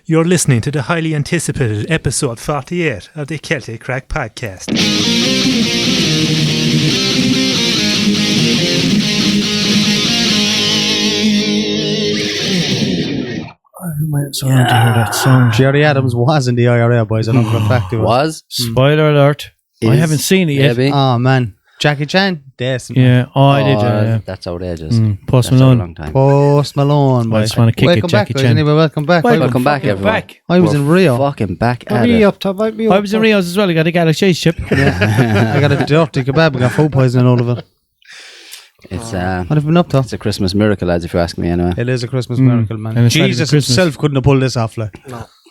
You're listening to the highly anticipated episode 48 of the Celtic Crack Podcast. To hear that song. Gerry Adams was in the IRA, boys. I don't know fact he Was? Spoiler alert. I haven't seen it yet. Maybe. Oh, man. Jackie Chan? Decent. Yeah. Oh, I did. Yeah. That's outrageous. Post That's a Malone. long time. Post Malone, I boys. just want to kick Welcome it, back, Jackie boys. Chan. Anyway, welcome back. Welcome back, everyone. I was in Rio. Fucking back at Are it. you up to about me? I was in Rio's as well. I got a Galaxy chip. I got a dirty kebab. I got food poisoning all of it. It's What have you been up to? it's a Christmas miracle, lads, if you ask me anyway. It is a Christmas miracle, man. And it's ready for Jesus Christmas. himself couldn't have pulled this off. Like.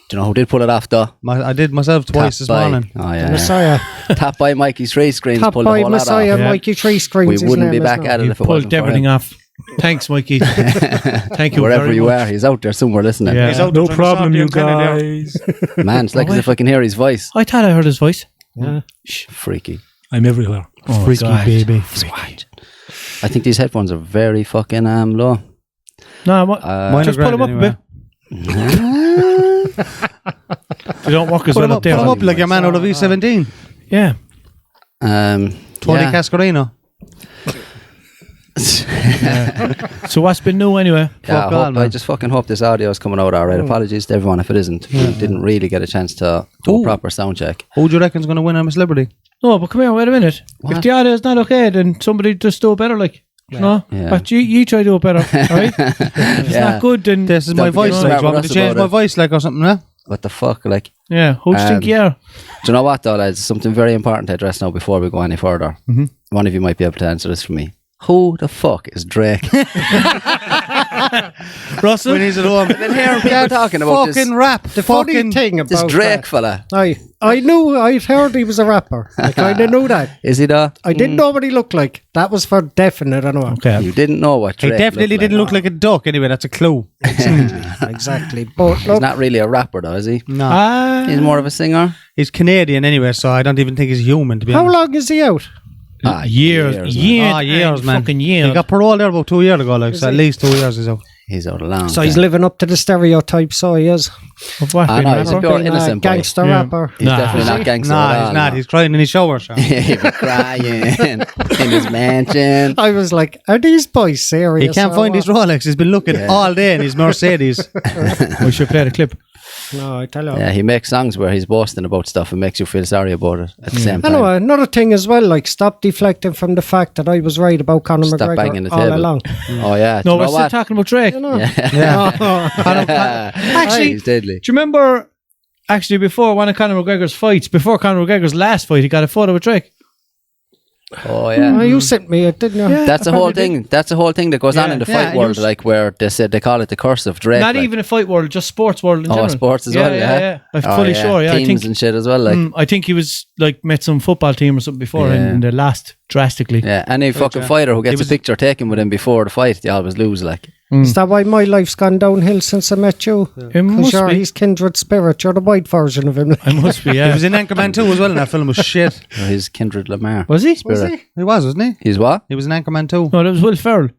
Do you know who did pull it off though? I did myself twice this by. morning. Oh yeah. Messiah. Tap by Mikey's 3 screens. Top pulled the by whole Messiah, lot off. Yeah. Mikey 3 screens. We wouldn't be back at it He if it wasn't pulled everything for him. off. Thanks, Mikey. Thank you Wherever very you much. are, he's out there somewhere listening. Yeah. He's out No there trying to problem, solve you the antenna there. guys. Man, it's like as if I can hear his voice. I thought I heard his voice. Yeah. Freaky. I'm everywhere. Oh, Freaky God. baby. I think these headphones are very fucking low. No, Mine just are pull them up grand a bit. They don't work as Put well him up up, there. put him up like a man out of E17. Yeah. Tony yeah. Cascarino. So what's been new anyway? Yeah, Fuck all, I man. just fucking hope this audio is coming out alright. Apologies to everyone if it isn't. We didn't really get a chance to do a proper sound check. Who do you reckon's going to win I'm a Celebrity? No, but come here, wait a minute. What? If the audio is not okay, then somebody just do it better, like. You know? Yeah. But you try to do it better, alright? If it's not good, then... This is my Don't be voice. smart Like, do you want me with to us change about my it. voice like or something, yeah? What the fuck? Like, Yeah, who do you think you are? do you know what though, lads? Something very important to address now before we go any further. One of you might be able to answer this for me. Who the fuck is Drake? Russell? When he's at home. I've been hearing people talking about fucking this, rap. The funny thing this about Drake fella. I'd heard he was a rapper. Like, I didn't know that. Is he though? I didn't know what he looked like. That was for definite, I know. Okay. You didn't know what He Drake definitely looked didn't like. look like a duck. Anyway, that's a clue. Exactly. But He's look, not really a rapper though, is he? No. He's more of a singer. He's Canadian anyway, so I don't even think he's human, to be how honest. long is he out? Years, Years, man. Fucking years. He got parole there about 2 years ago, like, so at least 2 years he's out. He's out a long So time. he's living up to the stereotype, so he is. Of what? Ah, being no, a he's a rapper? pure Being innocent boy. gangster Yeah. rapper. He's Nah. definitely not gangster No, at all. he's not. no. He's crying in his shower, so. He'd be crying in his mansion. I was like, are these boys serious? He can't or find his what? Rolex. He's been looking all day in his Mercedes. We should play the clip. No, I tell you. Yeah, he makes songs where he's boasting about stuff and makes you feel sorry about it at the same I time. know another thing as well, like stop deflecting from the fact that I was right about Conor Stop banging McGregor the all table. along. Oh yeah. Do No, you we're know still what? talking about Drake. You know? Yeah. Actually, He's deadly. do you remember, actually, before one of Conor McGregor's fights, before Conor McGregor's last fight, he got a photo with Drake? Oh yeah. Oh, you sent me it, didn't you? Yeah. That's a whole thing. That's a whole thing that goes on in the Yeah, fight world, like where they said they call it the curse of Drake. Not like. even a fight world, just sports world in general. sports as well. Yeah, I'm fully sure. Yeah, teams I think. and shit as well. Like, I think he was like met some football team or something before, Yeah. and they lost drastically. yeah, any fucking fighter who gets a picture taken with him before the fight, they always lose. Like, Is that why my life's gone downhill since I met you? It Because must you're be. his kindred spirit. You're the white version of him. I must be. He Yeah. was in Anchorman 2 as well, and that film was shit. his Kindred Lamar. Was he? Was he? He was, wasn't he? He's what? He was in Anchorman 2. No, that was Will Ferrell.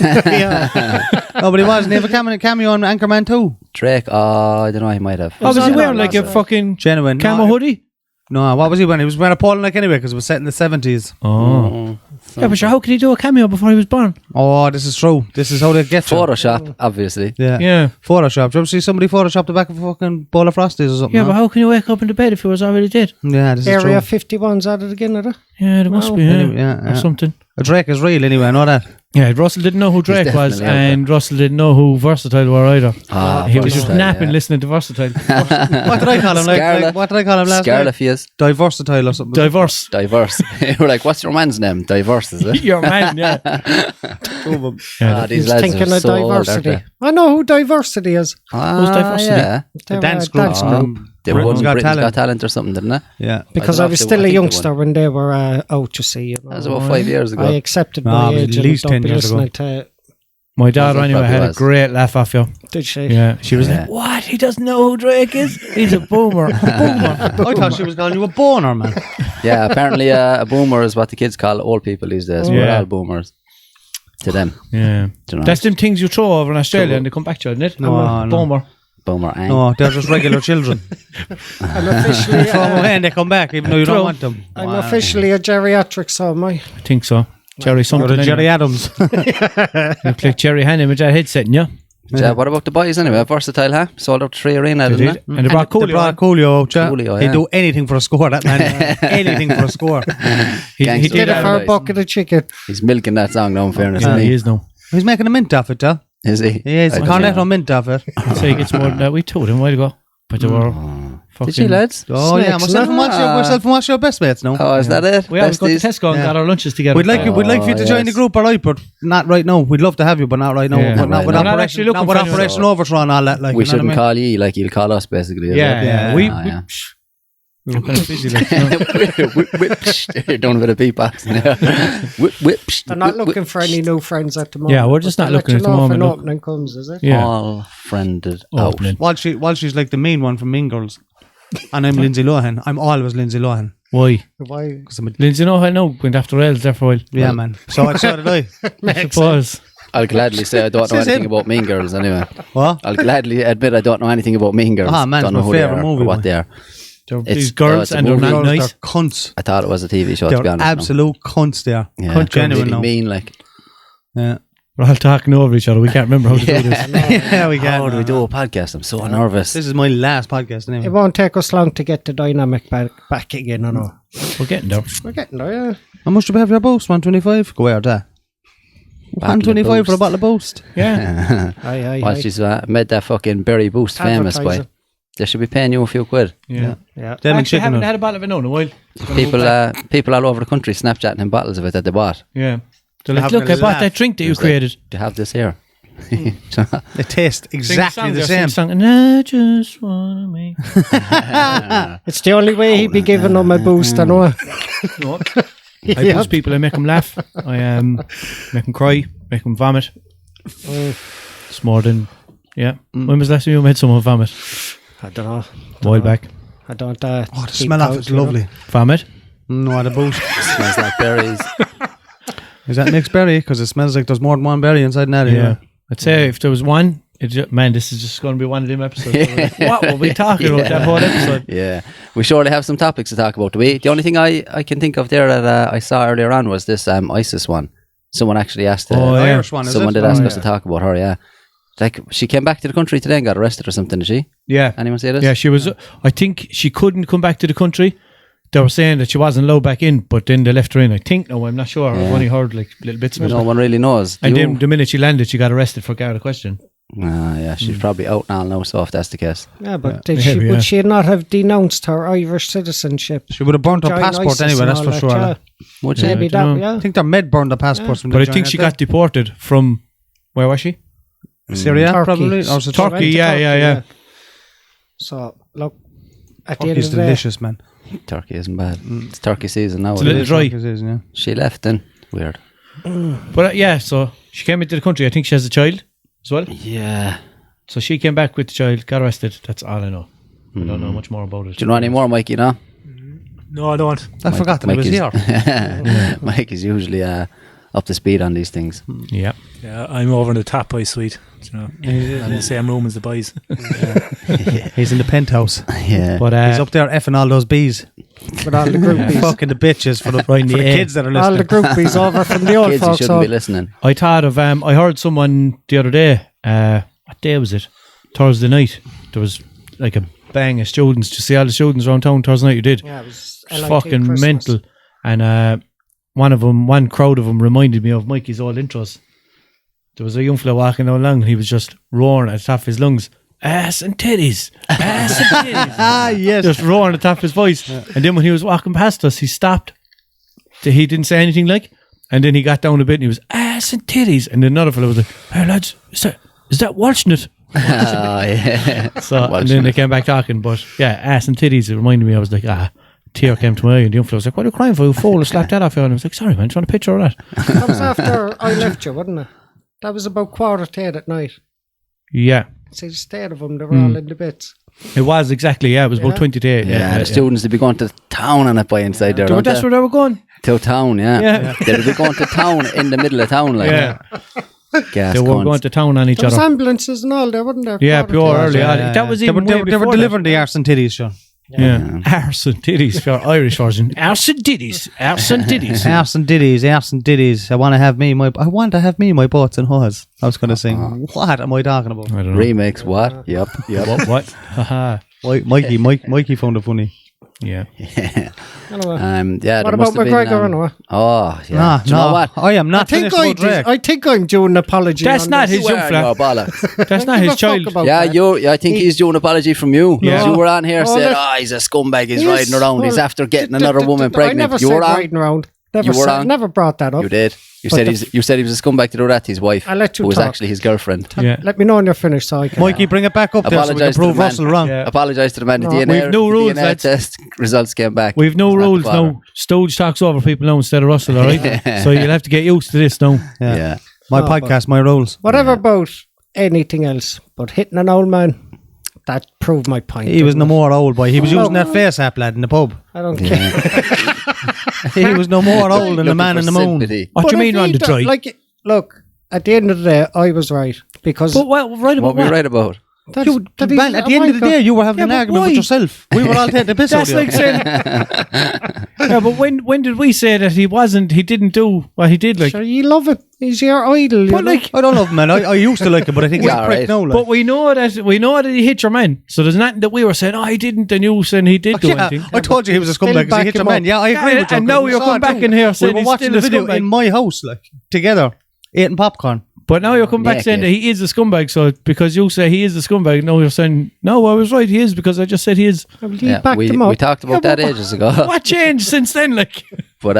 No, but he wasn't. He have a cameo on Anchorman 2. Drake. Oh, I don't know. He might have. Oh, was he that wearing not like a last fucking Genuine. camo hoodie? No, what was he wearing? He was wearing a polo neck anyway, because it was set in the 70s. Oh. Yeah, but sure, how could he do a cameo before he was born? Oh, this is true. This is how they get you. Photoshop, obviously. Yeah. Yeah. Photoshop. Did you ever see somebody Photoshop the back of a fucking bowl of Frosties or something? Yeah, no? but how can you wake up in the bed if he was already dead? Yeah, this is Area true. 51's at it again, are they? Yeah, there must be. Anyway, Yeah. yeah. Or something. Drake is real anyway, I know that. Yeah, Russell didn't know who Drake was, definitely out there. and Russell didn't know who Versatile were either. Ah, He was just Versatile, napping yeah. listening to Versatile. What did I call him? Scarlet. What did I call him last Scarlet night? he is. Diversatile or something. Diverse. Diverse. We're like, what's your man's name? Diverse, is it? Your man, yeah. Ah, these He's lads thinking are of so old, aren't diversity. they? I know who diversity is. Ah, Who's Diversity? Yeah. They're dance a group. dance Oh, group. they Britain's won Got Britain's Talent. Got Talent or something, didn't they? Yeah. Because don't I know was if they still won. a I think they youngster won. when they were out, you see. You know. That was about 5 years ago. I accepted Ah, my it was age at least and 10 don't be years ago. listening to My daughter Probably anyway had a was. great laugh off you. did she? Yeah, she was Yeah. like, "What? He doesn't know who Drake is? He's a boomer." A boomer. I thought she was calling you a boner, man. Yeah, apparently a boomer is what the kids call old people these days. We're Yeah. all boomers to them. Yeah, Do you know? that's them things you throw over in Australia and they come back to you, isn't it? No, I'm a no. boomer. Boomerang. No, they're just regular children. I'm officially, From away and they come back, even though you don't want them. I'm officially a geriatric, so am I. I think so. Jerry something. You're the Gerry anyway. Adams. You look like Jerry Hannon with that headset, yeah? Yeah, what about the boys anyway? Versatile, huh? Sold out 3 arena, They didn't did. it? And they brought Coolio. They brought Coolio out, yeah. Coolio, He'd yeah. do anything for a score, that man. Anything for a score. He Gangster did Did it for a Paradise. bucket of chicken. He's milking that song now, in fairness Yeah, to he me. is now. He's making a mint off it, yeah. Is he? Yeah, it's I a don't cornet know. on mint off it. I'd say he gets more than that. We told him a while ago. But they were fucking... Did you, lads? Oh, yeah, Snakes, myself and Walshy are best mates now. Oh, is that it? We always go to Besties? Tesco and got our lunches together. We'd like you to join the group, alright, but not right now. We'd love to have you, but not right now. Yeah. But not with We're not actually Operation, looking not with for anyone. Operation Overthrow and all that. Like, We you know shouldn't what call you like you'll call us, basically. is Yeah, it? yeah. Yeah. We were kind of busy. Like, You're doing a bit of beatbox. Whip. They're not looking for any new friends at the moment. Yeah, we're just but not they'll looking let at you the know if moment, an look. opening comes, is it? Yeah. All friended out. Opening. Walshy's like the main one from Mean Girls. And I'm Lindsay Lohan. I'm always Lindsay Lohan. Why? Why? Because I'm a... Lindsay, no, I know. Went after rails there for a while. Yeah, man. So did I. I suppose. I'll gladly say I don't know Says anything him. about Mean Girls anyway. What? I'll gladly admit I don't know anything about Mean Girls. Ah, man, don't it's know my who they favourite are movie, or what man. they are. These girls it's a and they're movie. not Girls, nice. they're cunts. I thought it was a TV show, to be They're honest. absolute cunts there. Yeah. Cunt genuine Really now. mean, like. Yeah. We're all talking over each other. We can't remember how to do this. Yeah, we can. How do we do a podcast? I'm so nervous. This is my last podcast anyway. It won't take us long to get the dynamic back again, I know. We're getting there. We're getting there, yeah. How much do we have for a boost? 125? Go where that? Bottle of 125 for a Boost. bottle of boost. Yeah. Aye. Well, she's made that fucking berry boost famous, boy. Advertising. They should be paying you a few quid. Yeah. Yeah. Them and Actually, chicken. haven't had a bottle of it now in a while. People all over the country Snapchatting in bottles of it that they bought. Yeah. They're like, having look, a I bought laugh. that drink that you created. To have this here. They taste exactly the same. Sing and I just want to make... It's the only way he'd be giving them a boost, I know. No. I boost people, I make them laugh. I make them cry, make them vomit. It's more than... Yeah. When was the last time you made someone vomit? I don't know. A while back. I don't. Oh, the smell of it's lovely. Vomit? No, the boost. Smells like berries. Is that mixed berry? Because it smells like there's more than one berry inside that. Yeah. I'd say if there was one, man, this is just going to be one of them episodes. What were we talking about that whole episode? Yeah. We surely have some topics to talk about. The only thing I can think of there that I saw earlier on was this ISIS one. Someone actually asked Oh, yeah. Irish one, is someone it? did ask Oh, us to talk about her, yeah. Like, she came back to the country today and got arrested or something, did she? Yeah. Anyone see this? Yeah, she was... I think she couldn't come back to the country. They were saying that she wasn't allowed back in, but then they left her in. I think, no, I'm not sure. I've only heard like little bits of it. No one really knows. And then the minute she landed, she got arrested for guard of question. Yeah, she's probably out now, so if that's the case. Yeah, but would she not have denounced her Irish citizenship? She would have burnt her Join passport ISIS anyway, and that's all for that, sure. yeah. like. Would she? Maybe I don't that, know. yeah. I think their med burned the passports. when But they I think joined she it. got deported from... Where was she? Syria, Turkey. probably. Or was it Turkey, Went to yeah. So, look, at the end Turkey's of the day, delicious, man. Turkey isn't bad. It's turkey season now. It's a little dry. Turkey's is, yeah. She left then. Weird. But yeah, so she came into the country. I think she has a child as well. Yeah. So she came back with the child, got arrested. That's all I know. I don't know much more about it. Do you know any more, Mikey, no? No, I don't. I forgot that he was here. Mike is usually up to speed on these things. Yeah. Yeah, I'm over in the Tap Boy suite. You know, I'm in the same room as the boys. He's in the penthouse. Yeah. But He's up there effing all those bees. with all the groupies. Fucking the bitches for the, Right in for the the air. kids that are All the listening. groupies over from the old Kids, you folks shouldn't be home. listening. I thought of... I heard someone the other day... what day was it? Thursday night. There was like a bang of students. Did you see all the students around town Thursday night? You did? Yeah, it was It's LIT fucking Christmas. mental. And one crowd of them reminded me of Mikey's old intros. There was a young fella walking along and he was just roaring at the top of his lungs, ass and titties, ass and titties. Ah, yes. Just roaring at the top of his voice. And then when he was walking past us, he stopped. He didn't say anything like, and then he got down a bit and he was ass and titties. And then another fella was like, hey lads, is that Walshnut? Oh, yeah. So, and then they came back talking, but yeah, ass and titties, it reminded me, I was like, tear came to my eye, and the young fella was like, what are you crying for? You fool, I slapped that off you. And I was like, sorry man, do you want a picture of that? That was after I left you, wasn't it? That was about 8:15 at night. Yeah, See the state of them, they were all in the bits. it was exactly, it was about 20 days. Yeah, the students would be going to town on it by inside there, don't That's they? where they were going. To town, yeah. Yeah. They'd be going to town in the middle of town, like. Yeah. Gas They were cunts. going to town on each There was other. ambulances and all there, wasn't there? Yeah, Quarter pure to- early. Yeah. That was They even were, way they were before delivering the arse and titties, Sean. that. Yeah. Arse and titties for Irish version. Arse and titties. Arse and titties. Arse and ditties. I want to have me my boats and hoes. I was going to sing. What am I talking about? I don't know. Remix, what? Yep. What? Haha. Mikey found it funny. Yeah. Anyway. Yeah, What there about must have been, McGregor anyway? Oh, yeah. Nah, Do you know what? I am not finished about Drake. I think I'm doing an apology. That's on not this. his You young are fella. your bollocks. That's not Give his a fuck child. about Yeah, that. I think he's doing an apology from you. Yeah. You were on here Oh, saying, that- he's a scumbag, he's Yes, riding around, he's well, after getting another woman I pregnant. never You said were on? riding around. You were on? Never brought that up. You did. You But said the- you said he was a scumbag to do that to his wife, I'll let you who was talk. actually his girlfriend. Yeah. Let me know when you're finished so I can. Mikey, bring it back up there so we can Apologise to the prove man. Russell wrong. Yeah. Apologise to the man. The No. DNA, We've no the rules, DNA lads. test results came back. We've no It's not rules the father. now. Stooge talks over people now instead of Russell, all right? So you'll have to get used to this now. Yeah. My No, podcast, my rules. Whatever about anything else, but hitting an old man, that proved my point. He was didn't no it? more old boy. He was using that face app lad in the pub. I don't care. He was no more old than the Looking man for in the moon. sympathy. What do you But mean if on he the do- drive? Like, look, at the end of the day, I was right because But well, right about What were you what? right about? that's, You, that he's man, at a the end of the wanker. day, you were having Yeah, an but argument why? with yourself. We were all taking the piss out That's of you. like saying. Yeah, but when did we say that he didn't do what he did? Like, Sure, you love it. He's your idol. you but know? like, I don't love him, man. I used to like him, but I think he's Yeah, a prick right. now. Like. but we know that he hit your man. So there's nothing that we were saying. Oh, he didn't, and you saying he did do yeah, anything. I told you he was a scumbag because he back hit your him man. up. Yeah, I agree Yeah, with you. and now We you're saw coming it back too. in here We saying were he's watching still the a video scumbag. in my house, like together, eating popcorn. But now you're coming back saying that Naked. he is a scumbag. So because you say he is a scumbag, now you're saying no, I was right. He is because I just said he is. He backed we him up. talked about that ages ago. What changed since then? Like, But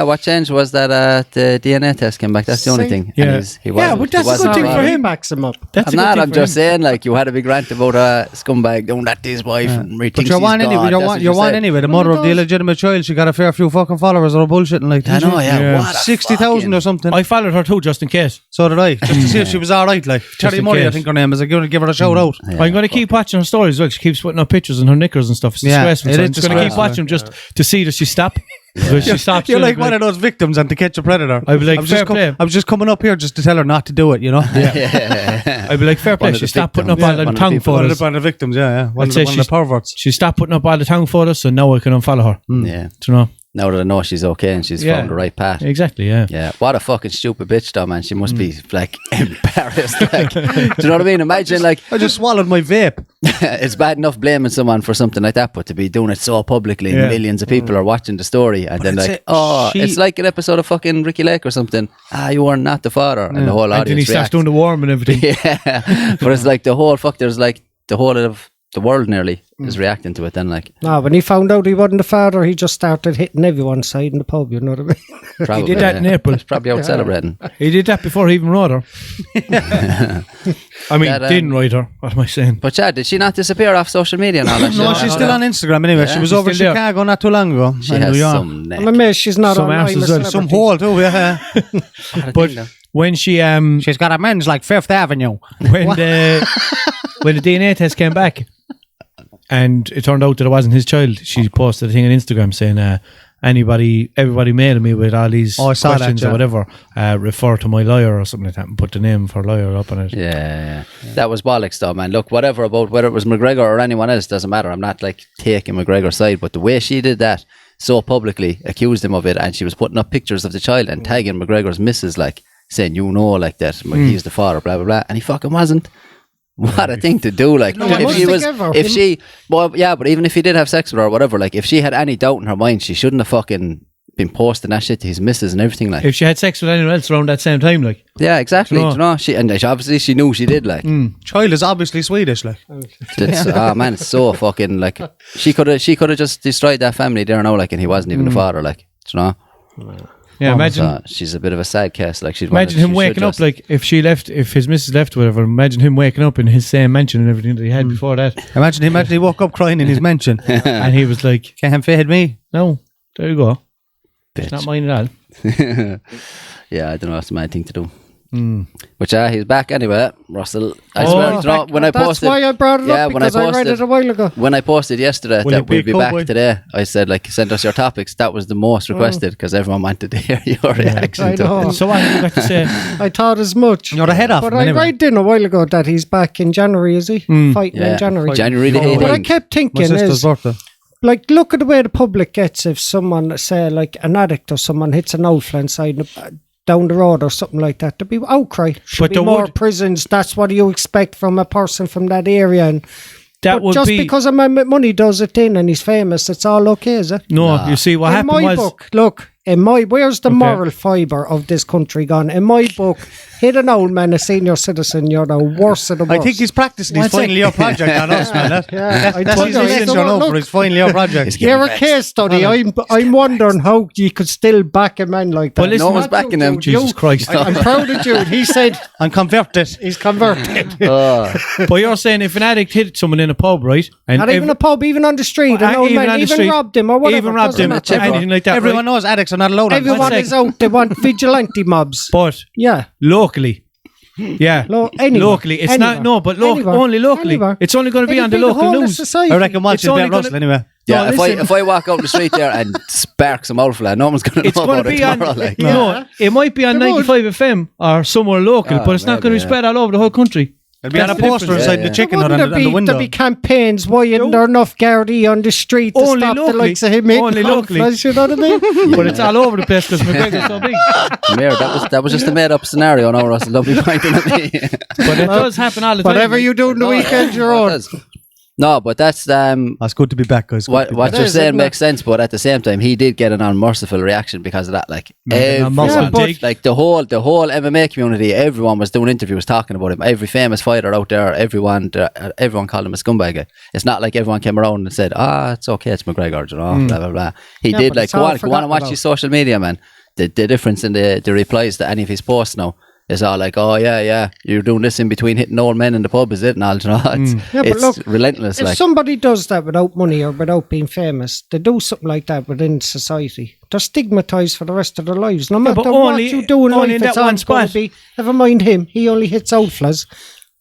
what changed was that the DNA test came back. That's the only See? thing. Yeah. And he wasn't- but that's he a good wasn't thing wrong. for He him. backs him up. that's I'm a good not. thing I'm for just him. saying, like, you had a big rant about a scumbag doing that to his wife. And But you're one anyway. You're one anyway. The mother of the illegitimate child, she got a fair few fucking followers or bullshitting like. I know, yeah. Yeah. What a 60,000 fucking- or something. I followed her too, just in case. So did I, just to see if she was all right. Like Terry in Murray, I case. think her name is. I'm going to give her a shout out. Yeah, I'm going to keep watching her stories. Look, she keeps putting up pictures in her knickers and stuff. It's Yeah, disgraceful. it So is I'm just going to keep disgraceful. watching them just to see that she stop. Because she stops. You're and like I'm one of those victims and to catch a predator. I'd be like, I was fair just play. I was just coming up here just to tell her not to do it. You know. I'd be like, fair One play. of She the stopped putting up victims. all Yeah, the one of the tongue people. One of photos. the victims. Yeah. One I'd of say the perverts. She stopped putting up all the tongue photos, so now I can unfollow her. Yeah. Do you know? Now that I know she's okay and she's Yeah. found the right path. Exactly, yeah. Yeah, what a fucking stupid bitch, though, man. She must be like embarrassed. Like, do you know what I mean? Imagine, like, I just swallowed my vape. it's bad enough blaming someone for something like that, but to be doing it so publicly, and Yeah. millions of people are watching the story, and then it's like, she- it's like an episode of fucking Ricky Lake or something. You are not the father, and the whole And then he audience starts reacts. doing the worm and everything. Yeah, but it's like the whole there's like the whole of the world nearly is reacting to it. Then like, No, when he found out he wasn't the father, he just started hitting everyone's side in the pub, you know what I mean? probably, He did that in April. He's probably out celebrating. He did that before he even wrote her. I mean, That, didn't write her. What am I saying? But Chad, did she not disappear off social media and all that? No, shit? she's still on Instagram anyway. She was over in still there. Chicago not too long ago. She in has New York. some neck. I'm amazed she's not Some on arse I'm a as well. Celebrity. Some hole too, yeah. But when she She's got a men's like Fifth Avenue. when the DNA test came back and it turned out that it wasn't his child, she posted a thing on Instagram saying everybody mailing me with all these Oh, I saw that, questions yeah. or whatever, refer to my lawyer or something like that and put the name for lawyer up on it. Yeah, that was bollocks though, man. Look, whatever about whether it was McGregor or anyone else, doesn't matter. I'm not like taking McGregor's side, but the way she did that so publicly, accused him of it, and she was putting up pictures of the child and tagging McGregor's missus, like saying, you know, like that he's the father, blah blah blah, and he fucking wasn't. What a thing to do! Like, No, if must she think was, ever. if she, well, yeah, but even if he did have sex with her or whatever, like, if she had any doubt in her mind, she shouldn't have fucking been posting that shit to his missus and everything. Like, If she had sex with anyone else around that same time, like, yeah, exactly. Do you know? She obviously she knew she did. Like, Child is obviously Swedish, like. it's, oh man, it's so fucking like she could have just destroyed that family there now, like, and he wasn't even the father, like, do you know. yeah, imagine. So she's a bit of a sad case. Like, she'd Imagine him waking up, like, if his missus left, whatever, imagine him waking up in his same mansion and everything that he had before that. Imagine him actually woke up crying in his mansion. And he was like, Can't fade me. no, there you go. bitch. It's not mine at all. Yeah, I don't know. It's a mad thing to do. But yeah, he's back anyway, Russell. I swear, you know, when I That's posted, why I brought it up, because I read it a while ago. when I posted yesterday Will you that be we'll be a back cowboy? today, I said, like, send us your topics. That was the most requested because everyone wanted to hear your reaction I to know. it. So what have you got to say? I thought as much. You're the head off But him I anyway. read in a while ago that he's back in January, is he? Fighting in January. January the But I 18th. kept My thinking sister's is, birthday. like, look at the way the public gets if someone, say, like an addict or someone hits an outlaw inside down the road or something like that. There'd be outcry. Should But be there more would- prisons. That's what you expect from a person from that area. And That but would just be because a man with money does it in and he's famous, it's all okay, is it? no. You see, what in happened my was book, look, where's the moral fibre of this country gone? In my book, hit an old man, a senior citizen, you're the worst of the worst. I think he's practicing his What's final year project on us, man. I That's told his you, signature so now look, for his final year project. you're a case study. I'm wondering how you could still back a man like that. Well, listen, No one's backing him. Jesus Christ. I'm proud of Jude. He said I'm converted. he's converted. But you're saying if an addict hit someone in a pub, right? And Not even a pub, even on the street. An old even man on the even street, robbed him or whatever. even robbed doesn't him, matter. anything like that. Everyone right? knows addicts are not allowed on Everyone One is out. They want vigilante mobs. But Yeah. locally, yeah, Anywhere. locally, it's Anywhere. not. No, but Anywhere. only locally. Anywhere. It's only going to be It'll on the the local whole of news. society. I reckon watch It's him only beat Russell gonna- anyway. Yeah, No, if I walk out the street there and spark some outflow, no one's going to It's know going about to it be on. tomorrow. Like. No, it might be on They would. 95 FM or somewhere local, but it's not going to be maybe, spread all over the whole country. There'll be on a That's the poster difference. inside Yeah, the yeah. chicken hut Wouldn't on the there window. be campaigns? Why isn't there enough Gardaí on the street to Only stop the locally. likes of him hitting Only locally. outlaws, you know what I mean? But it's all over the place because McGregor's so big. Mayor, that was just a made up scenario. No, Russell, don't be pointing at me. But it does happen all the time. Whatever you do in the weekend, you're on. No, but that's That's good to be back, guys. what It you're is, saying isn't makes sense. But at the same time, he did get an unmerciful reaction because of that. Like unmerciful everyone, dig. like the whole MMA community, everyone was doing interviews talking about him. Every famous fighter out there, everyone called him a scumbag. It's not like everyone came around and said, it's okay, it's McGregor, you know, blah blah blah. He Yeah, did but like it's go all on and forgotten watch about. his social media, man. The difference in the replies to any of his posts now. It's all like, oh yeah, you're doing this in between hitting old men in the pub, is it? And all, you know, Yeah, but it's look, relentless. If Like, somebody does that without money or without being famous, they do something like that within society, they're stigmatised for the rest of their lives. No matter but what only- you do in only life, in it's that one always going to spot. be, never mind him, he only hits outlaws.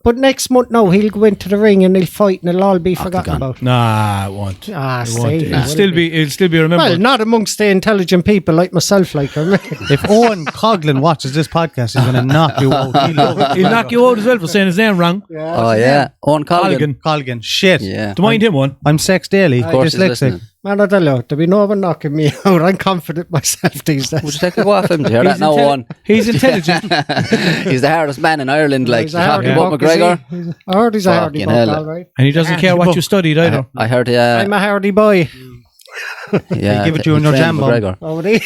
But next month, no, he'll go into the ring and he'll fight and it'll all be forgotten about. Nah, it won't. Ah, It see, won't. will It'll still be remembered. Well, not amongst the intelligent people like myself, like I mean. If Owen Coughlin watches this podcast, he's going to knock you out. He'll knock you out as well for saying his name wrong. oh yeah, Owen Colgan. Colgan, shit. Yeah, Don't mind him one. I'm sex daily. of course he's Dyslexic. listening. Man, I tell you, there'll be no one knocking me out. I'm confident myself these days. Would you take a go off him? Do you hear that now, Owen? He's intelligent. He's the hardest man in Ireland. Like He's a talking hardy about buck, is he? McGregor. I heard he's a hardy Fucking buck, hell. all right. And he doesn't care what you studied either. I heard. I'm a hardy boy. Yeah, give it to you in your jam McGregor. Oh, would he?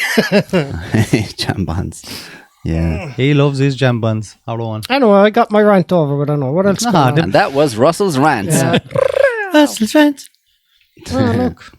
Jambons. Yeah, He loves his jam buns. Our Owen. Anyway, I got my rant over, but I don't know. What else going on? and that was Russell's rant. Yeah. Russell's rant. Oh, look.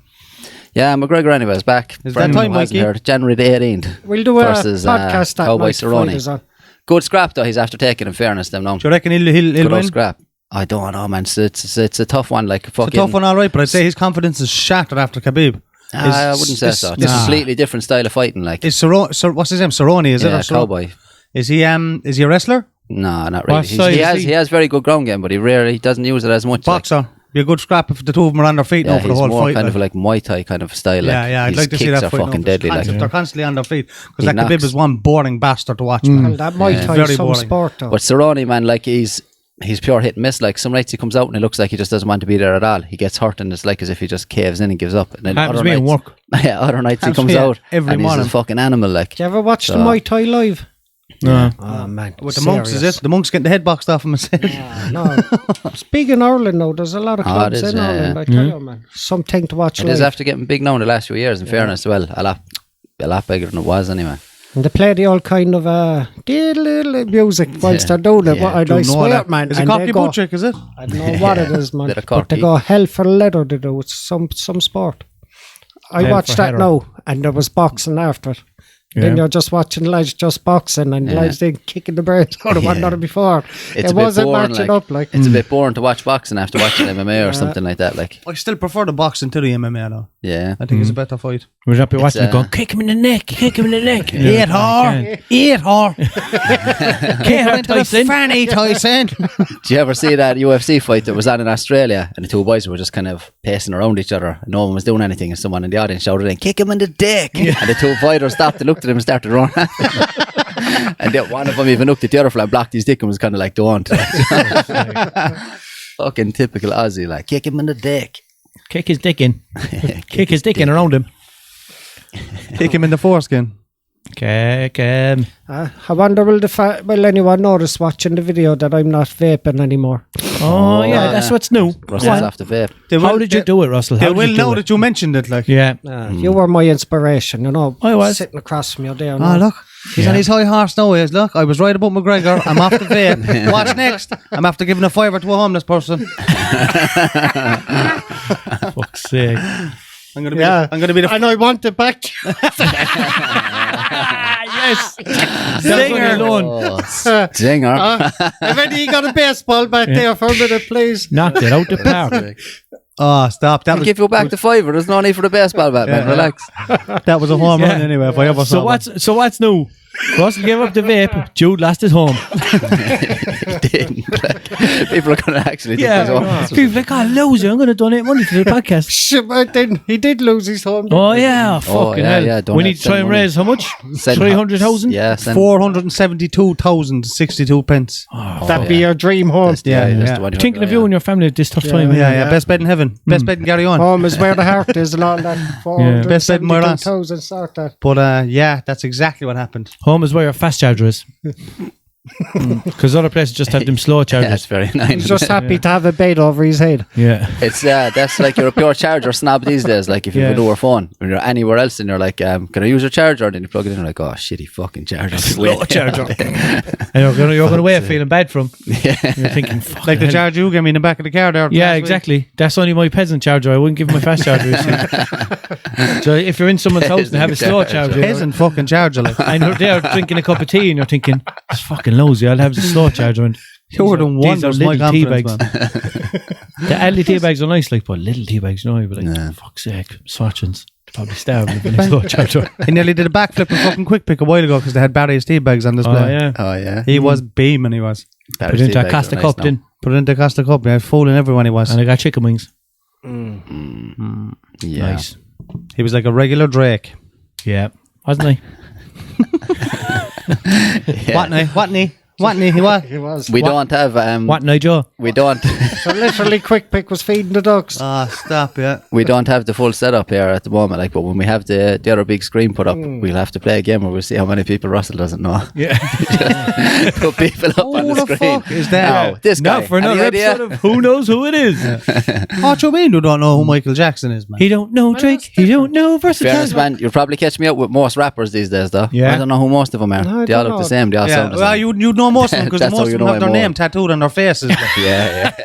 Yeah, McGregor anyway is back. Is For that anyone time, who hasn't Mikey? heard, January the 18th. We'll do a versus, podcast that Cowboy night. Cerrone. Fighters on. Good scrap though. He's after taking. In fairness, them now. Do you reckon he'll Good old win? scrap. I don't know, man. It's a tough one. Like It's fucking a tough one, all right, but I'd say his confidence is shattered after Khabib. I wouldn't say so. It's a completely different style of fighting. Like Is what's his name? Cerrone, is it? yeah, Or Cowboy. Is he a wrestler? No, not really. What size is He has very good ground game, but he doesn't use it as much. Boxer. Be a good scrap if the two of them are on their feet Like, now for the he's whole more fight. kind like. of like Muay Thai kind of style. Like, Yeah, I'd his like to see kicks that are fight. fucking now. deadly. Like, They're constantly on their feet because He like Khabib knocks. is one boring bastard to watch. Man. Well, that might Yeah. tie Very some boring. sport, though. but Cerrone, man, like he's pure hit and miss. Like some nights he comes out and it looks like he just doesn't want to be there at all. He gets hurt and it's like as if he just caves in and gives up. And then Happens other to me in nights, work. yeah, other nights he Happens comes to me out every and morning. he's a fucking animal. Like Did you ever watch the So- Muay Thai live? No. Oh, man. With the monks, is it? The monks getting the head boxed off him. No. It's big in Ireland now. There's a lot of Oh, clubs it is, in yeah, Ireland. yeah. I tell you, man. Something to watch it live. is after getting big now in the last few years. In fairness, well, a lot bigger than it was anyway. And they play the old kind of diddle music whilst they're doing it. Yeah. What I swear, man. Is it and Cocky they go- Butt Trick, is it? I don't know what it is, man. Bit of But they Corky. go hell for leather to do. It's some sport. I Hell watched for that heather. now, and there was boxing after it. Then Yeah. you're just watching lads just boxing and lads then kicking the brains out of one another before. It's it a bit wasn't boring. matching Like, up like. it's a bit boring to watch boxing after watching MMA or something like that. Like, I still prefer the boxing to the MMA now. yeah. I think it's a better fight. We're up here watching it It's, going, kick him in the neck, kick him in the neck. Eat her. Eat her. Kick her, Into the Tyson. fanny, Tyson. Do you ever see that UFC fight that was on in Australia and the two boys were just kind of pacing around each other? No one was doing anything and someone in the audience shouted in, kick him in the dick. And the two fighters stopped and looked at him and started running. And then one of them even looked at the other fella and blocked his dick and was kind of like, don't. Fucking typical Aussie, like, kick him in the dick. Kick his dick in. Kick his dick in around him. Kick him in the foreskin. Kick him. I wonder will anyone notice watching the video that I'm not vaping anymore? Oh, yeah, that's what's new. Russell's off the vape. How did you do it, Russell? They How did will you do know it? that you mentioned it. Like, Yeah. You were my inspiration, you know. I was. Sitting across from you there. oh look, he's on his high horse now. He is. Look, I was right about McGregor. I'm off the vape. Watch next. I'm after giving a fiver to a homeless person. Fuck's sake. I'm gonna be the. And I want it back. Yes. Zinger alone. Oh, zinger. If any got a baseball back there for a minute, please. Knocked it out the park. Oh, stop! That I'll was give you back the fiver. There's no need for the baseball bat, man. Relax. that was a home run anyway. If I ever So saw one. what's new? Russell gave up the vape. Jude lost his home. He didn't. Like, people are going to actually think there's People like, oh, loser, I'm going to donate money to the podcast. Shit, but then he did lose his home. Oh, yeah. Fucking yeah, hell. yeah, We donate need to try some and money. raise how much? Send 300,000? Yeah, send 472,062 pence. That'd be your dream home. Thinking of you and your family at this tough time. Yeah. Best bed in heaven. Best bed in Gary on. Home is where the heart is and all that. Best bed in my ass. 472,000 sort that. But yeah, that's exactly what happened. Home is where your fast charger is. Because other places just have them slow Yeah, it's chargers. very nice. He's just happy to have a bed over his head. Yeah. It's that's like you're a pure charger snob these days. Like if you have a newer phone, when you're anywhere else and you're like, can I use your charger? And then you plug it in, you're like, oh, shitty fucking charger. Slow charger. And you're going away feeling bad from. You're thinking, fuck. Like the charger you gave me in the back of the car there. Yeah, last week. exactly. That's only my peasant charger. I wouldn't give him my fast charger. You see. So if you're in someone's house and have a slow charger, Peasant fucking charger. Like. and you're there drinking a cup of tea and you're thinking, it's fucking lousy, I'll have a slow charger. And You're the these are wonders, my little tea confidence, bags. man. The early tea bags are nice, like, but little tea bags, you know, you'd be like, fuck's sake, swatchings. Probably starving if a slow charger. He nearly did a backflip in fucking Quick Pick a while ago because they had Barry's tea bags on display. Oh, yeah. Oh yeah. He was beaming, he was. Put it into a Costa cup then. Put it into Costa Cup, yeah, fooling everyone he was. And I got chicken wings. Yeah. Nice. He was like a regular Drake. Yeah. Wasn't I? Watney, he was. He was. We don't have What, Nigel? we don't So literally Quick Pick was feeding the ducks. Ah, stop, yeah. we don't have the full setup here at the moment. Like, but when we have the other big screen put up, we'll have to play a game where we'll see how many people Russell doesn't know. Yeah. Put people up on Who the the screen. fuck is that? Now, this guy. Not for another Any idea? episode of Who Knows Who It Is. What do you mean you don't know who Michael Jackson is, man? He don't know Drake. He don't know Versatile. Fairness, man, you'll probably catch me out with most rappers these days, though. Yeah. I don't know who most of them are. No, I They all don't look the know. same. They all Yeah, sound the well, same. you'd know most of them because That's how most you of them know have their him name all. tattooed on their faces. Like, Yeah,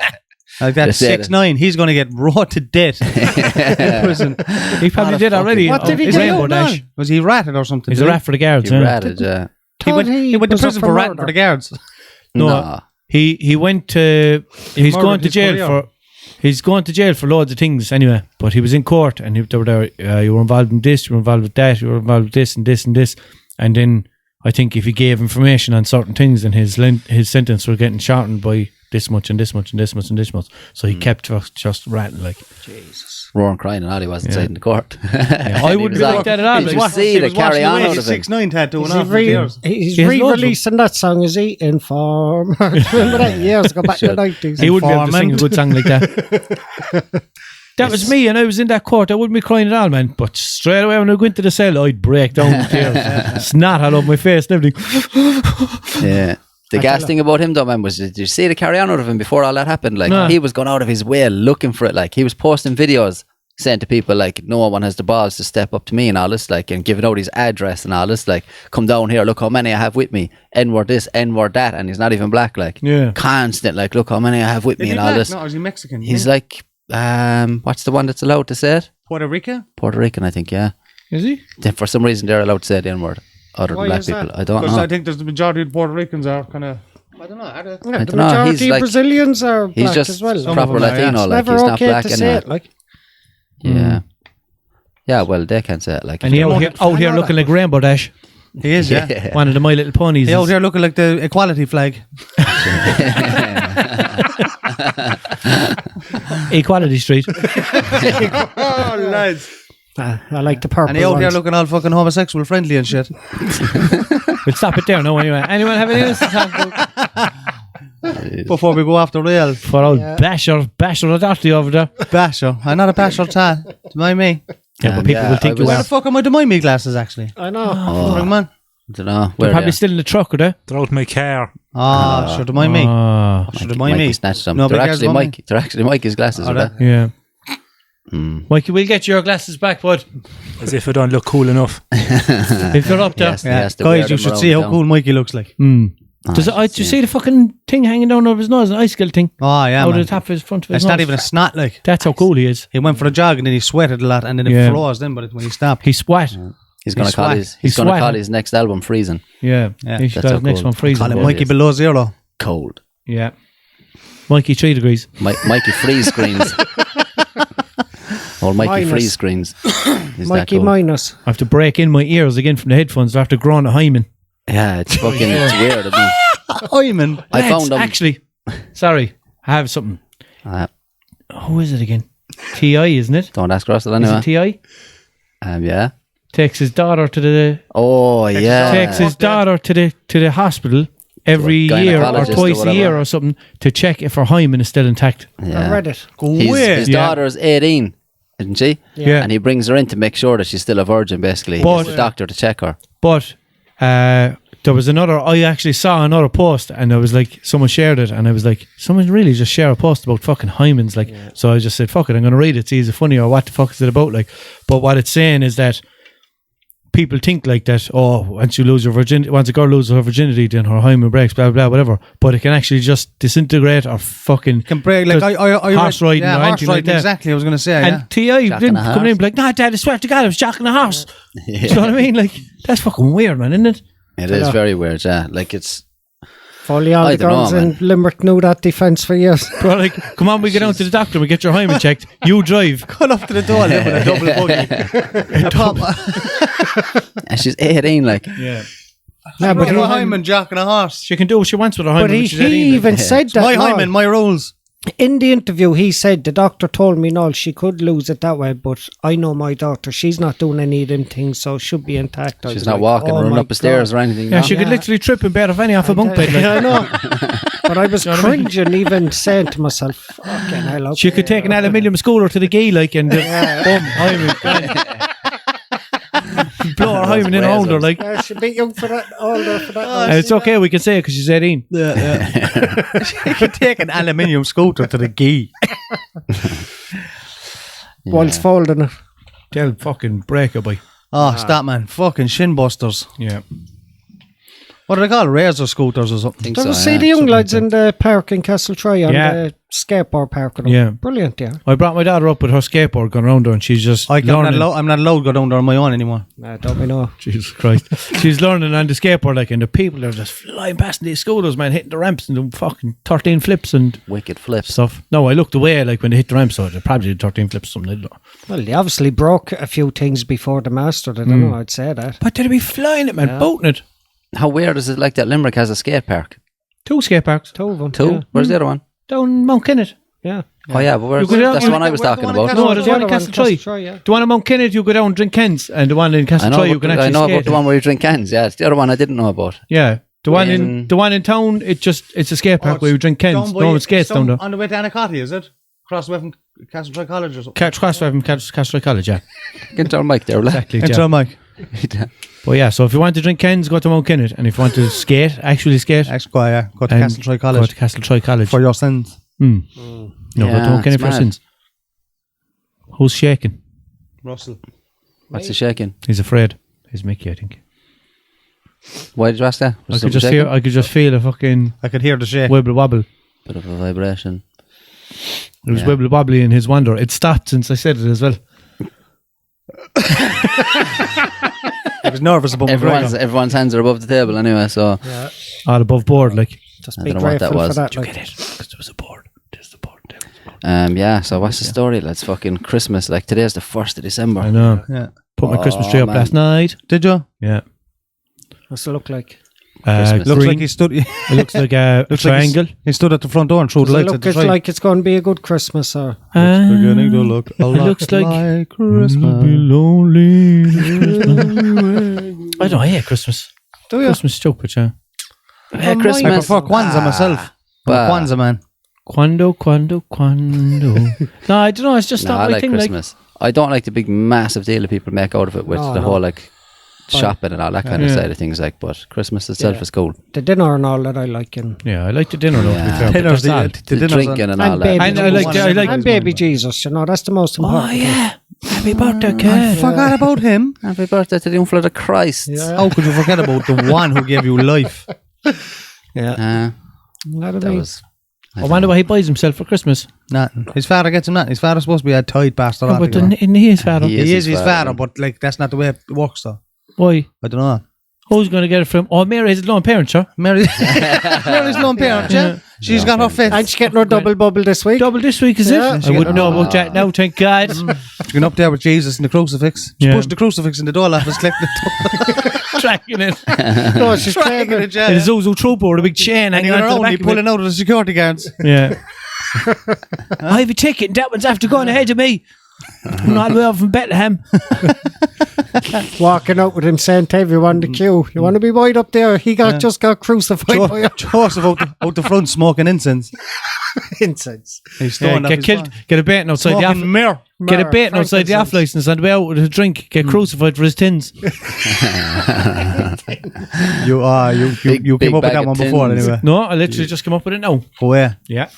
like that They say 6'9", he's going to get raw to death in prison. He probably did already. What did he His do? Rainbow No. Dash. Was he ratted or something? He's did a he? rat for the guards. You yeah. ratted, yeah. He went to was prison up for ratting for murder. the guards. No, Nah. he went to. He's murdered going to his jail career. for. He's going to jail for loads of things anyway. But he was in court and they were there. You were involved in this. You were involved with that. You were involved with this and this and this. And then I think if he gave information on certain things, then his sentence were getting shortened by this much and this much and this much and this much. So he kept just ratting like. Roaring crying and all he was inside in the court. I wouldn't be like that at all. Did Like, you see the carry on out of him? 6'9" tattoo and He's, off for years. he's He has loads of re-releasing that song, is he? Informer. Remember that years ago back in the 90s? He wouldn't be able to sing a Informant. good song like that. That was me, and I was in that court. I wouldn't be crying at all, man. But straight away when I go into the cell, I'd break down with tears. Snot all over my face and everything. Yeah. The gas thing about him though, man, was did you see the carry on out of him before all that happened? Like No. he was going out of his way looking for it. Like he was posting videos saying to people like no one has the balls to step up to me and all this, like, and giving out his address and all this, like, come down here, look how many I have with me, N-word this, N-word that, and he's not even black, like, Yeah. constant, like, look how many I have with me Is he and all black? this. No, is he Mexican? He's like, what's the one that's allowed to say it? Puerto Rico? Puerto Rican, I think, yeah. Is he? Then for some reason they're allowed to say the N-word other Why than black is people. that? I don't Because know. I think there's the majority of Puerto Ricans are kind of... I don't know. Are they? Yeah, I the don't know, majority he's of like- Brazilians are He's black just as well. Some proper of them are, yeah. Latino, It's like never he's not okay black to say anyway. it, like. Yeah. Yeah, well, they can't say it. Like, And he out here looking like Rainbow Dash. He is, yeah. One of the My Little Ponies. He out here looking like the equality flag. Equality Street. Oh, lads. I like the purple And he out here ones. looking all fucking homosexual friendly and shit. We'll stop it there now anyway. Anyone have anything else to talk about? Before we go off the rail. For old Basher the Dirty over there. Basher. I'm not a basher at all. Do you mind me? Yeah, but people will think you Where are. the fuck are my Do Mind Me glasses, actually? I know. Fucking man. I don't know. They're Where probably still in the truck, are they? They're out my car. Sure, Do Mind Me. Ah, Sure, Do Mind Mikey Me. snatched them. Nobody They're cares actually about me. Mikey. They're actually Mikey's glasses. Are Are they? they? yeah. Mikey, we'll get your glasses back, bud. As if I don't look cool enough. If you're up there. Yes, he has to wear Guys, you them should around see how town. cool Mikey looks like. Did you see the fucking thing hanging down over his nose, an icicle thing? Oh, yeah, Out of man. the top of his front of his It's nose. not even a snot, like. That's how cool he is. He went for a jog and then he sweated a lot and then it Yeah. froze then, but when he stopped. He's sweat. He's going to call swag. his. He's He's going to call swagging. his next album "Freezing." Yeah. Yeah. He should That's have how next cool. one freezing. Call him Yeah, Mikey it is. below zero. Cold. Yeah. Mikey 3 degrees. Mikey freeze screens. Or Mikey Minus. freeze screens. Is Mikey that cool? minus. I have to break in my ears again from the headphones after growing a hymen. Yeah, it's fucking. It's weird. Isn't it? Hyman. I found them. Actually, sorry, I have something. Uh, Who is it again? T.I., isn't it? don't ask Russell Is anyway. it T.I.? Yeah. Takes his daughter to the Oh yeah. takes his daughter to the hospital every year or Gynecologist or twice a whatever. year or something to check if her hymen is still intact. Yeah. I read it. His Yeah. daughter's 18, isn't she? Yeah. And he brings her in to make sure that she's still a virgin, basically. He But- gets the doctor to check her. But there was I actually saw another post and I was like, someone shared it and I was like, someone really just share a post about fucking hymens. Like, so I just said, fuck it, I'm going to read it, see is it funny or what the fuck is it about? Like, but what it's saying is that people think like that, once you lose your virginity, once a girl loses her virginity, then her hymen breaks, blah, blah, blah, whatever. But it can actually just disintegrate or fucking Can break, like, I horse read- riding yeah, or horse anything like riding, that. exactly, I was going to say, And T.I. Jacking didn't a come in horse. and be like, nah, Dad, I swear to God, I was jacking a horse. Do you know what I mean? Like, that's fucking weird, man, isn't it? It is very weird, yeah. Like, it's. Fully all I the don't know, girls in man. Limerick knew that defence for years. Bro, like, come on, we get down to the doctor, we get your hymen checked, you drive. Cut up to the door with a double buggy. And she's 18, like. Yeah. Yeah, but a hymen jacking a horse. She can do what she wants with her hymen. But he when she's 18, like. even said that. My no. hymen, my rules. In the interview, he said the doctor told me no, she could lose it that way, but I know my daughter. She's not doing any of them things, so it should be intact. I She's was not like, walking, oh running my up the stairs God. or anything. Yeah, no? she could literally trip and bear off any off a bunk bed. Yeah, I Like. know. But I was cringing, even saying to myself, "Fucking hell!" Okay. She could take an aluminium scooter to the gay, like, and boom, hymen. gone. Blow her hymen in around her, like. Yeah, she'd be young for that, older for that. And it's okay, we can say it because she's 18. She could take an aluminium scooter to the gee. Once folding it. They'll fucking break her, boy. Oh, stop, man. Fucking shin busters. Yeah. What do they call it? Razor scooters or something? Think Did so, you see yeah. the young lads in the park in Castle Troy on Yeah. the skateboard park? Yeah. Brilliant, yeah. I brought my daughter up with her skateboard going around her and she's just I'm not learning. allowed to go down there on my own anymore. Don't we know? Jesus Christ. She's learning on the skateboard, like, and the people are just flying past these scooters, man, hitting the ramps and doing fucking 13 flips and Wicked flips. stuff. No, I looked away, like, when they hit the ramps, so they probably did 13 flips or something. I don't know. Well, they obviously broke a few things before the mastered. I don't know, I'd say that. But they'd be flying it, man, Yeah. boating it. How weird is it like that Limerick has a skate park? 2 skate parks. Two of them. Two? Yeah. Where's the other one? Down Mount Kennett. Yeah. Oh, yeah, but where's, You could- that's the one I was where's the talking one in about. Castle- No, there's The one in other Castle Troy. Troy, yeah. The one in Mount Kennett, you go down and drink cans, and the one in Castle Troy, you can I actually know skate. about the one where you drink cans. Yeah, it's the other one I didn't know about. Yeah. The one in town, it's a skate park where you drink cans. No one skates down there. On the way to Anacati, is it? Across the way from Castle Troy College or something? Catch Crossway from Castle Troy College, yeah. Get our mic there, lad. Exactly. Enter Yeah. a mic. But yeah, so if you want to drink cans, go to Mount Kennett. And if you want to skate, actually skate, Go to and Castle Troy go College to Castle Troy College. for your sins. No, go to Yeah, Mount Kennett it's for your mad. sins. Who's shaking? Russell. What's the shaking? He's afraid. He's Mickey, I think. Why did you ask that? Was I could something just shaking? feel a fucking I could hear the shake. wibble wobble. Bit of a vibration. It was Yeah. wibble wobbly in his wander. It stopped since I said it as well. I was nervous about McGregor. Everyone's hands are above the table anyway, so All above board, like. Just I be don't know what that grateful was. for that. Did you Like. get it? Because there was a board. There's the board there. Yeah, so what's the story? Let's fucking Christmas. Like, today's the 1st of December. I know. Yeah. Put my Christmas tree up man. last night. Did you? Yeah. What's it look like? Christmas. Looks Green. like he stood. It looks like a triangle. He stood at the front door and threw the Does it lights at look the it's tree. like it's going to be a good Christmas, or It's beginning to look a lot looks like Christmas. Be lonely. I don't hate Christmas. do you? Christmas is stupid, yeah. I Christmas. prefer Kwanzaa myself. Bah. Kwanzaa, man. Quando. No, I don't know. It's just No, not I my like thing. Christmas. I don't like the big massive deal that people make out of it with No, the no. whole like shopping and all that kind of Yeah. side of things. Like, but Christmas itself is cool. The dinner and all that I like, and Yeah, I like the dinner. Though, to be Yeah. fair, but Dinner's that's the all. dinner's Drinking on- and all and that. baby And I like and baby Jesus. You know, that's the most important. Oh yeah, happy birthday, I kid. forgot about him. Happy birthday to the unflood of Christ. Yeah. How could you forget about the one who gave you life? Yeah, That that was. I wonder what he buys himself for Christmas. Nothing. His father gets him nothing. His father's supposed to be a tight bastard. No, but altogether. isn't he his father? He He is is his father, father, yeah. but like that's not the way it works, though. Why? I don't know. Who's going to get it from? Oh, Mary has a lone parent, sure. Mary's lone parent, yeah. She's got her fifth. And she's getting her double bubble this week. Double this week, is Yeah. it? I wouldn't know about that now, thank God. She's going up there with Jesus and the crucifix. She Yeah. pushed the crucifix in the door off his collecting it. Tracking it. No, she's Tracking claiming it, And a yeah. Zuzu trooper with a big chain And hanging he went out the around, back he of it. pulling out of the security guards. Yeah. I have a ticket. That one's after going ahead of me. I'm not well from Bethlehem. walking out with him saying to everyone the queue, you want to be wide up there? He just got crucified by Joseph out the front smoking incense. incense. He's Yeah, throwing up get his killed. bar. Get a baiting outside the Smoking off. mirror. Get a baiting outside the off frankincense. license on the way out with a drink. Get crucified for his tins. You Big came up with bag that of one before tins. anyway. No, I literally just come up with it now. Oh yeah. Yeah.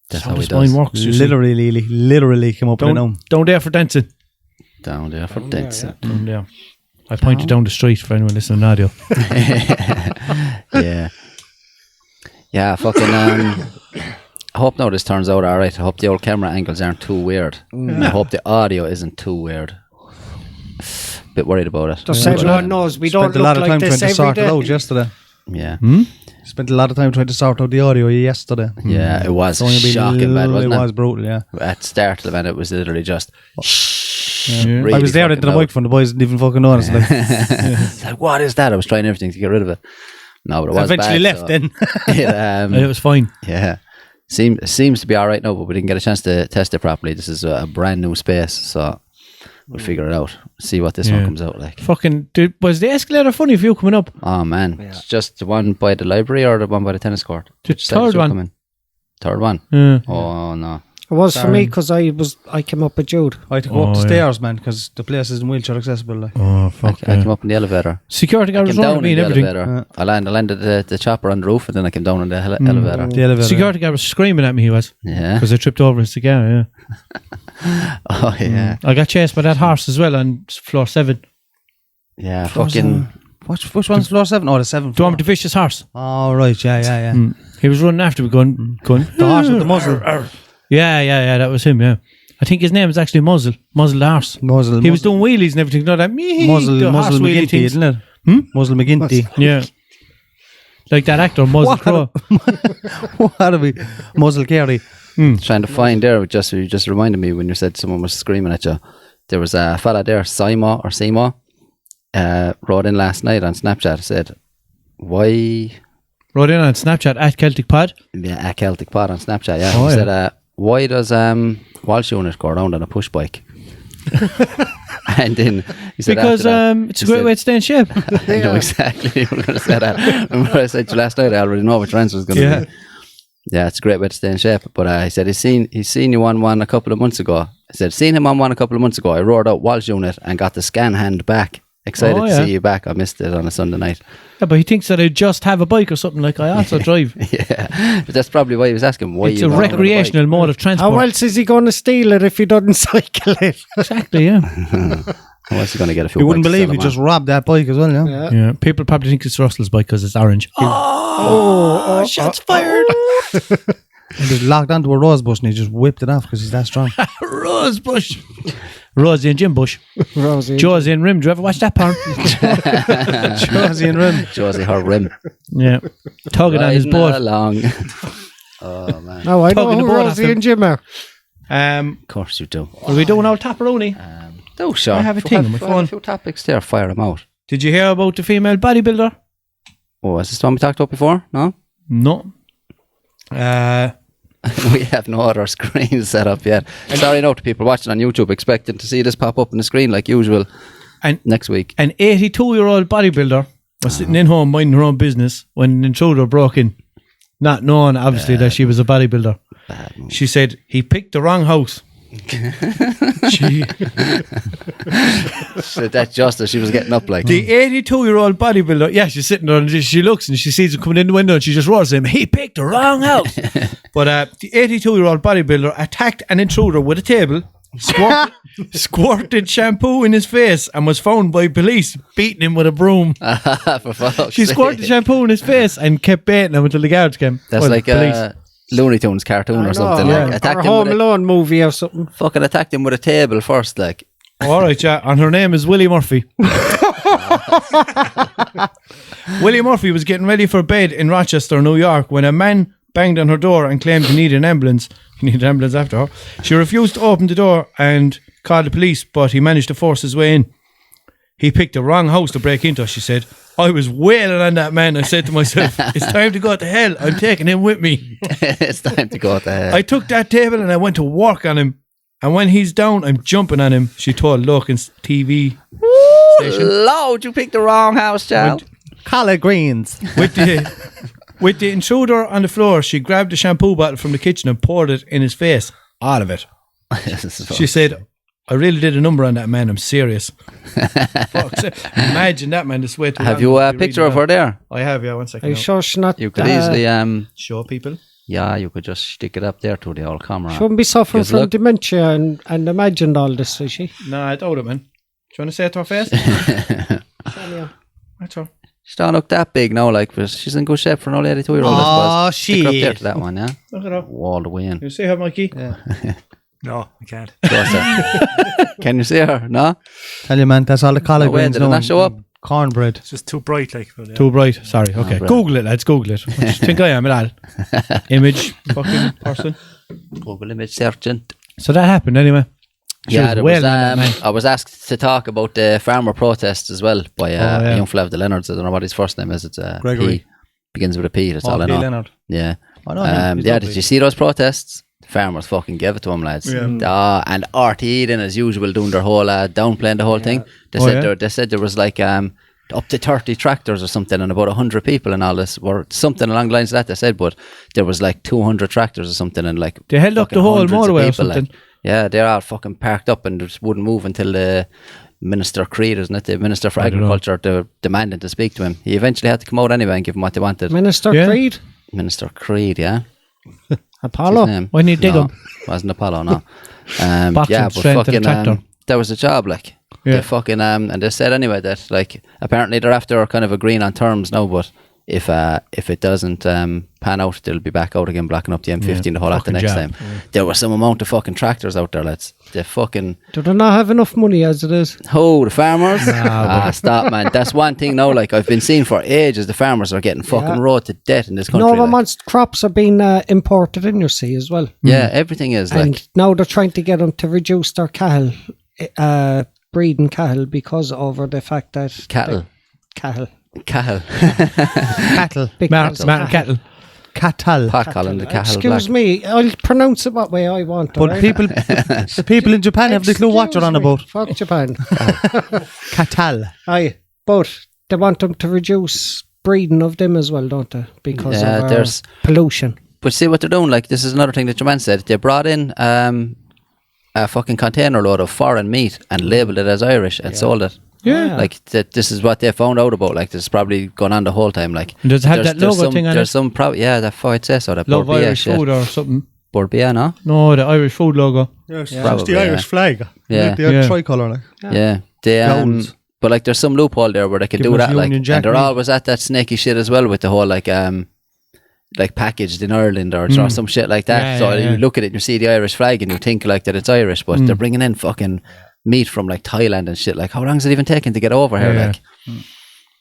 That's how how he this does. mine works. You see. Literally came up with it now. Down there for dancing. Down there for dancing. Down there. I pointed down the street for anyone listening on audio. Yeah. Yeah, fucking. I hope now this turns out alright. I hope the old camera angles aren't too weird. I hope the audio isn't too weird. Bit worried about it. Just But, everyone knows we Spent don't a lot look of like time trying this to every sort it day. out yesterday. Yeah. Spent a lot of time trying to sort out the audio yesterday. Yeah, it was It's only been shocking bad, wasn't it it? was brutal, yeah. At start of the event, it was literally just. Yeah. Really I was there fucking into the loud. microphone, the boys didn't even fucking notice. Like, It's like, what is that? I was trying everything to get rid of it. No, but it was eventually bad, left so- then. And it was fine. Yeah. Seems to be all right now, but we didn't get a chance to test it properly. This is a brand new space, so we'll figure it out. See what this one Yeah. comes out like. Fucking, dude, was the escalator funny for you coming up? Oh man, it's just the one by the library or the one by the tennis court? The Which side did third you one. come in? Third one? Yeah. Oh no. It was for me because I came up with Jude. I had to go up the Oh, yeah. stairs, man, because the place isn't wheelchair accessible. Like. Oh, fuck. I came up in the elevator. Security guard I was came running down me in and the everything. elevator. I landed the chopper on the roof and then I came down in the elevator. The elevator. Security guard was screaming at me, he was. Yeah. Because I tripped over his cigar, yeah. Oh yeah. I got chased by that horse as well on floor 7. Yeah. Fucking. Which one's floor 7? Oh, the 7th. Do you want me the vicious horse? Oh, right, yeah. He was running after me going. The horse with the muzzle. Yeah, that was him, yeah. I think his name is actually Muzzle the horse. Muzzle. He was doing wheelies and everything, not that Muzzle the horse wheelie McGinty, things. isn't it? Muzzle McGinty. Yeah. Like that actor, Muzzle Crowe. What are we? Muzzle Kerry. Trying to find there, you just reminded me when you said someone was screaming at you. There was a fella there, Seymour, wrote in last night on Snapchat, said, why, Wrote in on Snapchat at Celtic Pod. yeah, a Celtic Pod on Snapchat, yeah. Oh, He yeah. said, why does Walshy unit go around on a push bike? And then he said, Because after that, it's a he great said- way to stay in shape. I know exactly. You were going to say that. Remember I said to you last night, I already know what your answer was going to Yeah. be. Yeah, it's a great way to stay in shape. But he said he's seen you on one a couple of months ago. I said, seen him on one a couple of months ago. I roared out Walsh unit and got the scan hand back. Excited Oh, to yeah. see you back. I missed it on a Sunday night. Yeah, but he thinks that I just have a bike or something like I also drive. Yeah, but that's probably why he was asking why It's you a going on recreational mode of transport. How else is he going to steal it if he doesn't cycle it? Exactly, yeah. How else is he going to get a few You wouldn't bikes to believe sell he him just on? robbed that bike as well, yeah? Yeah. People probably think it's Russell's bike because it's orange. Shots fired. And he was locked onto a rose bush and he just whipped it off because he's that strong. Rose Bush. Rosie and Jim Bush. Rosie. Josie and Rim. Do you ever watch that porn? Josie and Rim. Josie, her rim. Yeah. Tugging on his Riding boat. along. Oh, man. No, I know Tugging who the boat Rosie after- and Jim are. Of course you do. Are we doing our Tapperoni? Oh, sure. I have a thing on my phone. A few topics there. Fire them out. Did you hear about the female bodybuilder? Oh, is this the one we talked about before? No? No. We have no other screen set up yet. Sorry no to people watching on YouTube expecting to see this pop up on the screen like usual next week. An 82-year-old bodybuilder was sitting in home minding her own business when an intruder broke in, not knowing obviously that she was a bodybuilder. She said he picked the wrong house. So that's just as she was getting up like. The 82-year-old bodybuilder, she's sitting there and she looks and she sees him coming in the window and she just roars at him, he picked the wrong house. But the 82-year-old bodybuilder attacked an intruder with a table, squirted shampoo in his face and was found by police beating him with a broom. She squirted shampoo in his face and kept baiting him until the guards came. That's like a Looney Tunes cartoon or something. Like, attacked or him Home Alone movie or something. Fucking attacked him with a table first, like. Alright, and her name is Willie Murphy. Willie Murphy was getting ready for bed in Rochester, New York, when a man banged on her door and claimed he needed an ambulance. He needed an ambulance after her. She refused to open the door and called the police, but he managed to force his way in. He picked the wrong house to break into, she said. I was wailing on that man. I said to myself, it's time to go to hell. I'm taking him with me. It's time to go to hell. I took that table and I went to work on him. And when he's down, I'm jumping on him, she told Logan's TV station. Lord, you picked the wrong house, child. Collard greens. With the intruder on the floor, she grabbed the shampoo bottle from the kitchen and poured it in his face. All of it. She said, I really did a number on that man. I'm serious. Imagine that, man. This way too. Have you a picture of her there? I have, yeah. 1 second. Are you sure she's not? You could easily show people. Yeah, you could just stick it up there to the old camera. She wouldn't be suffering from dementia and imagined all this, is she? No, I doubt it, man. Do you want to say it to her face? That's her. She don't look that big now, like, but she's in good shape for an old 82-year-old. Oh, Stick her up there to that one, yeah? Look at her. All the way in. You see her, Mikey? Yeah. No, I can't. Can you see her? No? Tell you, man, that's all the collard greens. Did it not show up? Cornbread. It's just too bright, like. But, Too bright. Sorry. Okay. Google it, lads. Google it. What do you think I am at all? Image fucking person. Google image sergeant. So that happened anyway. Yeah, I was asked to talk about the farmer protests as well by a young fella of the Leonards. I don't know what his first name is. It's Gregory. P. Begins with a P. That's all I know. Leonard. Yeah. I know him. Did you see those protests? The farmers fucking gave it to him, lads. Yeah. And RTE then, as usual, doing their whole downplaying the whole thing. They said there was like up to 30 tractors or something and about 100 people and all this, or something along the lines of that they said, but there was like 200 tractors or something and like they held up the whole motorway or something. Like, yeah, they're all fucking parked up and just wouldn't move until the Minister Creed, isn't it? The Minister for Agriculture demanding to speak to him. He eventually had to come out anyway and give them what they wanted. Minister Creed? Minister Creed, yeah. Apollo? When you dig him. Wasn't Apollo, no. But fucking that was a job, like. Yeah. They fucking and they said anyway that like apparently they're after kind of agreeing on terms now, but if it doesn't pan out, they'll be back out again blocking up the M15 the whole lot the next time. There was some amount of fucking tractors out there, lads. They fucking do they not have enough money as it is? Oh, the farmers? Stop, man. That's one thing now, like I've been seeing for ages, the farmers are getting fucking rode to death in this country. No, once crops are being imported in your sea as well. Yeah, everything is and like now they're trying to get them to reduce their cattle breeding cattle because over the fact that cattle. Big cattle. Pot calling the cattle. Excuse me, I'll pronounce it what way I want. But right? the people in Japan have the clue what you're on about. Fuck Japan. Cattle. Aye, but they want them to reduce breeding of them as well, don't they? Because of there's pollution. But see what they're doing, like this is another thing that your man said. They brought in a fucking container load of foreign meat and labelled it as Irish and sold it. Yeah. Like this is what they found out about. Like this is probably gone on the whole time. Like does it have that logo thing on it? There's some that it says so. That Love Irish food or something. Borbia, no? No, the Irish food logo. Yes, it's the Irish flag. Yeah. The tricolour, like. Yeah. They but like there's some loophole there where they can do that, like, and they're always at that snaky shit as well with the whole like packaged in Ireland or some shit like that. You look at it and you see the Irish flag and you think like that it's Irish, but they're bringing in fucking meat from like Thailand and shit. Like how long is it even taking to get over here? Like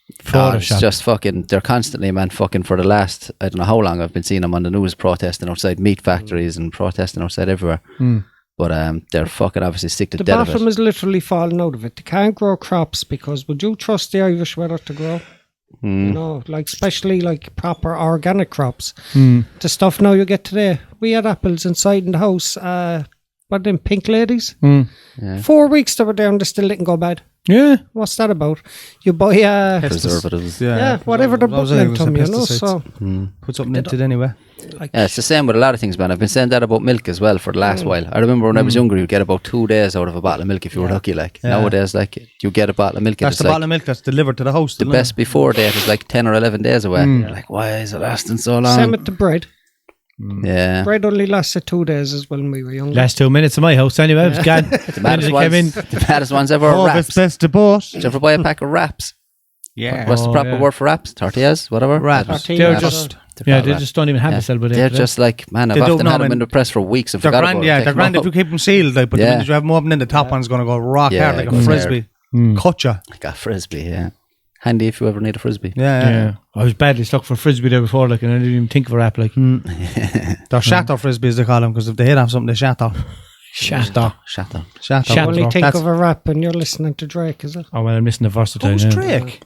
it's just fucking, they're constantly, man, fucking for the last, I don't know how long I've been seeing them on the news protesting outside meat factories and protesting outside everywhere. But they're fucking obviously sick to The death of bottom it. is literally falling out of it. They can't grow crops because would you trust the Irish weather to grow? You know, like especially like proper organic crops. The stuff now you get today. We had apples inside in the house. What them pink ladies? 4 weeks they were there and they still didn't go bad. Yeah. What's that about? You buy Preservatives. yeah, whatever they're putting into them, you know. So Put something into it anyway. like, Yeah, it's the same with a lot of things, man. I've been saying that about milk as well for the last while. I remember when I was younger, you'd get about 2 days out of a bottle of milk if you were lucky. Like nowadays, like you get a bottle of milk. That's the bottle of milk that's delivered to the house. The best before date is like 10 or 11 days away. You're like, why is it lasting so long? same with the bread. Yeah. Bread only lasted 2 days as well when we were younger. Last 2 minutes of my house anyway. It was gone. The maddest ones ever are Oh, wraps. it's best to bought. Did you ever buy a pack of wraps? Yeah. What's the proper word for wraps? Tortillas? Whatever? Wraps. They're Tortillas. just, They're they just don't even have a cell, but They're just like, man, I've They don't often know, had them man. in the press for weeks and They're forgot grand, about yeah, them. they're grand if you keep them sealed, like, but the Yeah. minute you have them open, then the top one's going to go rock Yeah, hard like a go frisbee. Cut ya. Like a frisbee, yeah. Handy if you ever need a frisbee. Yeah. I was badly stuck for frisbee there before, like, and I didn't even think of a rap, like. They're shatter frisbees, they call them, because if they hit off something, they shatter. Shatter. Shatter. Shatter. Shatter. Only think That's- of a rap and you're listening to Drake, is it? Oh, well, I'm missing the versatile. Who's yeah. Drake?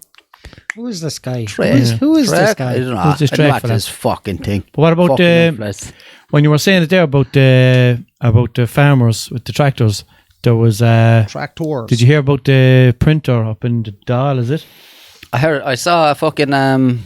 Who is this guy? Trey. Who is this I guy? don't know. Who's this I Trey don't know fella? this fucking thing. But what about Fucking influence. when you were saying it there about the farmers with the tractors? There was Tractors. Did you hear about the printer up in the Dáil? Is it? I saw a fucking a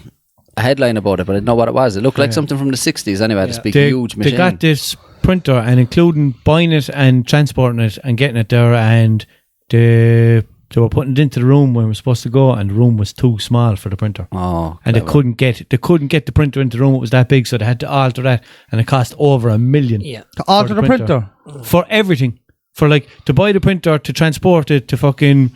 headline about it, but I didn't know what it was. It looked like something from the 60s anyway. This big huge machine. They got this printer, and including buying it and transporting it and getting it there, and they were putting it into the room when we were supposed to go, and the room was too small for the printer. Oh, And they couldn't get the printer into the room. It was that big, so they had to alter that, and it cost over $1 million. Yeah. To alter the printer. For everything, for like to buy the printer, to transport it, to fucking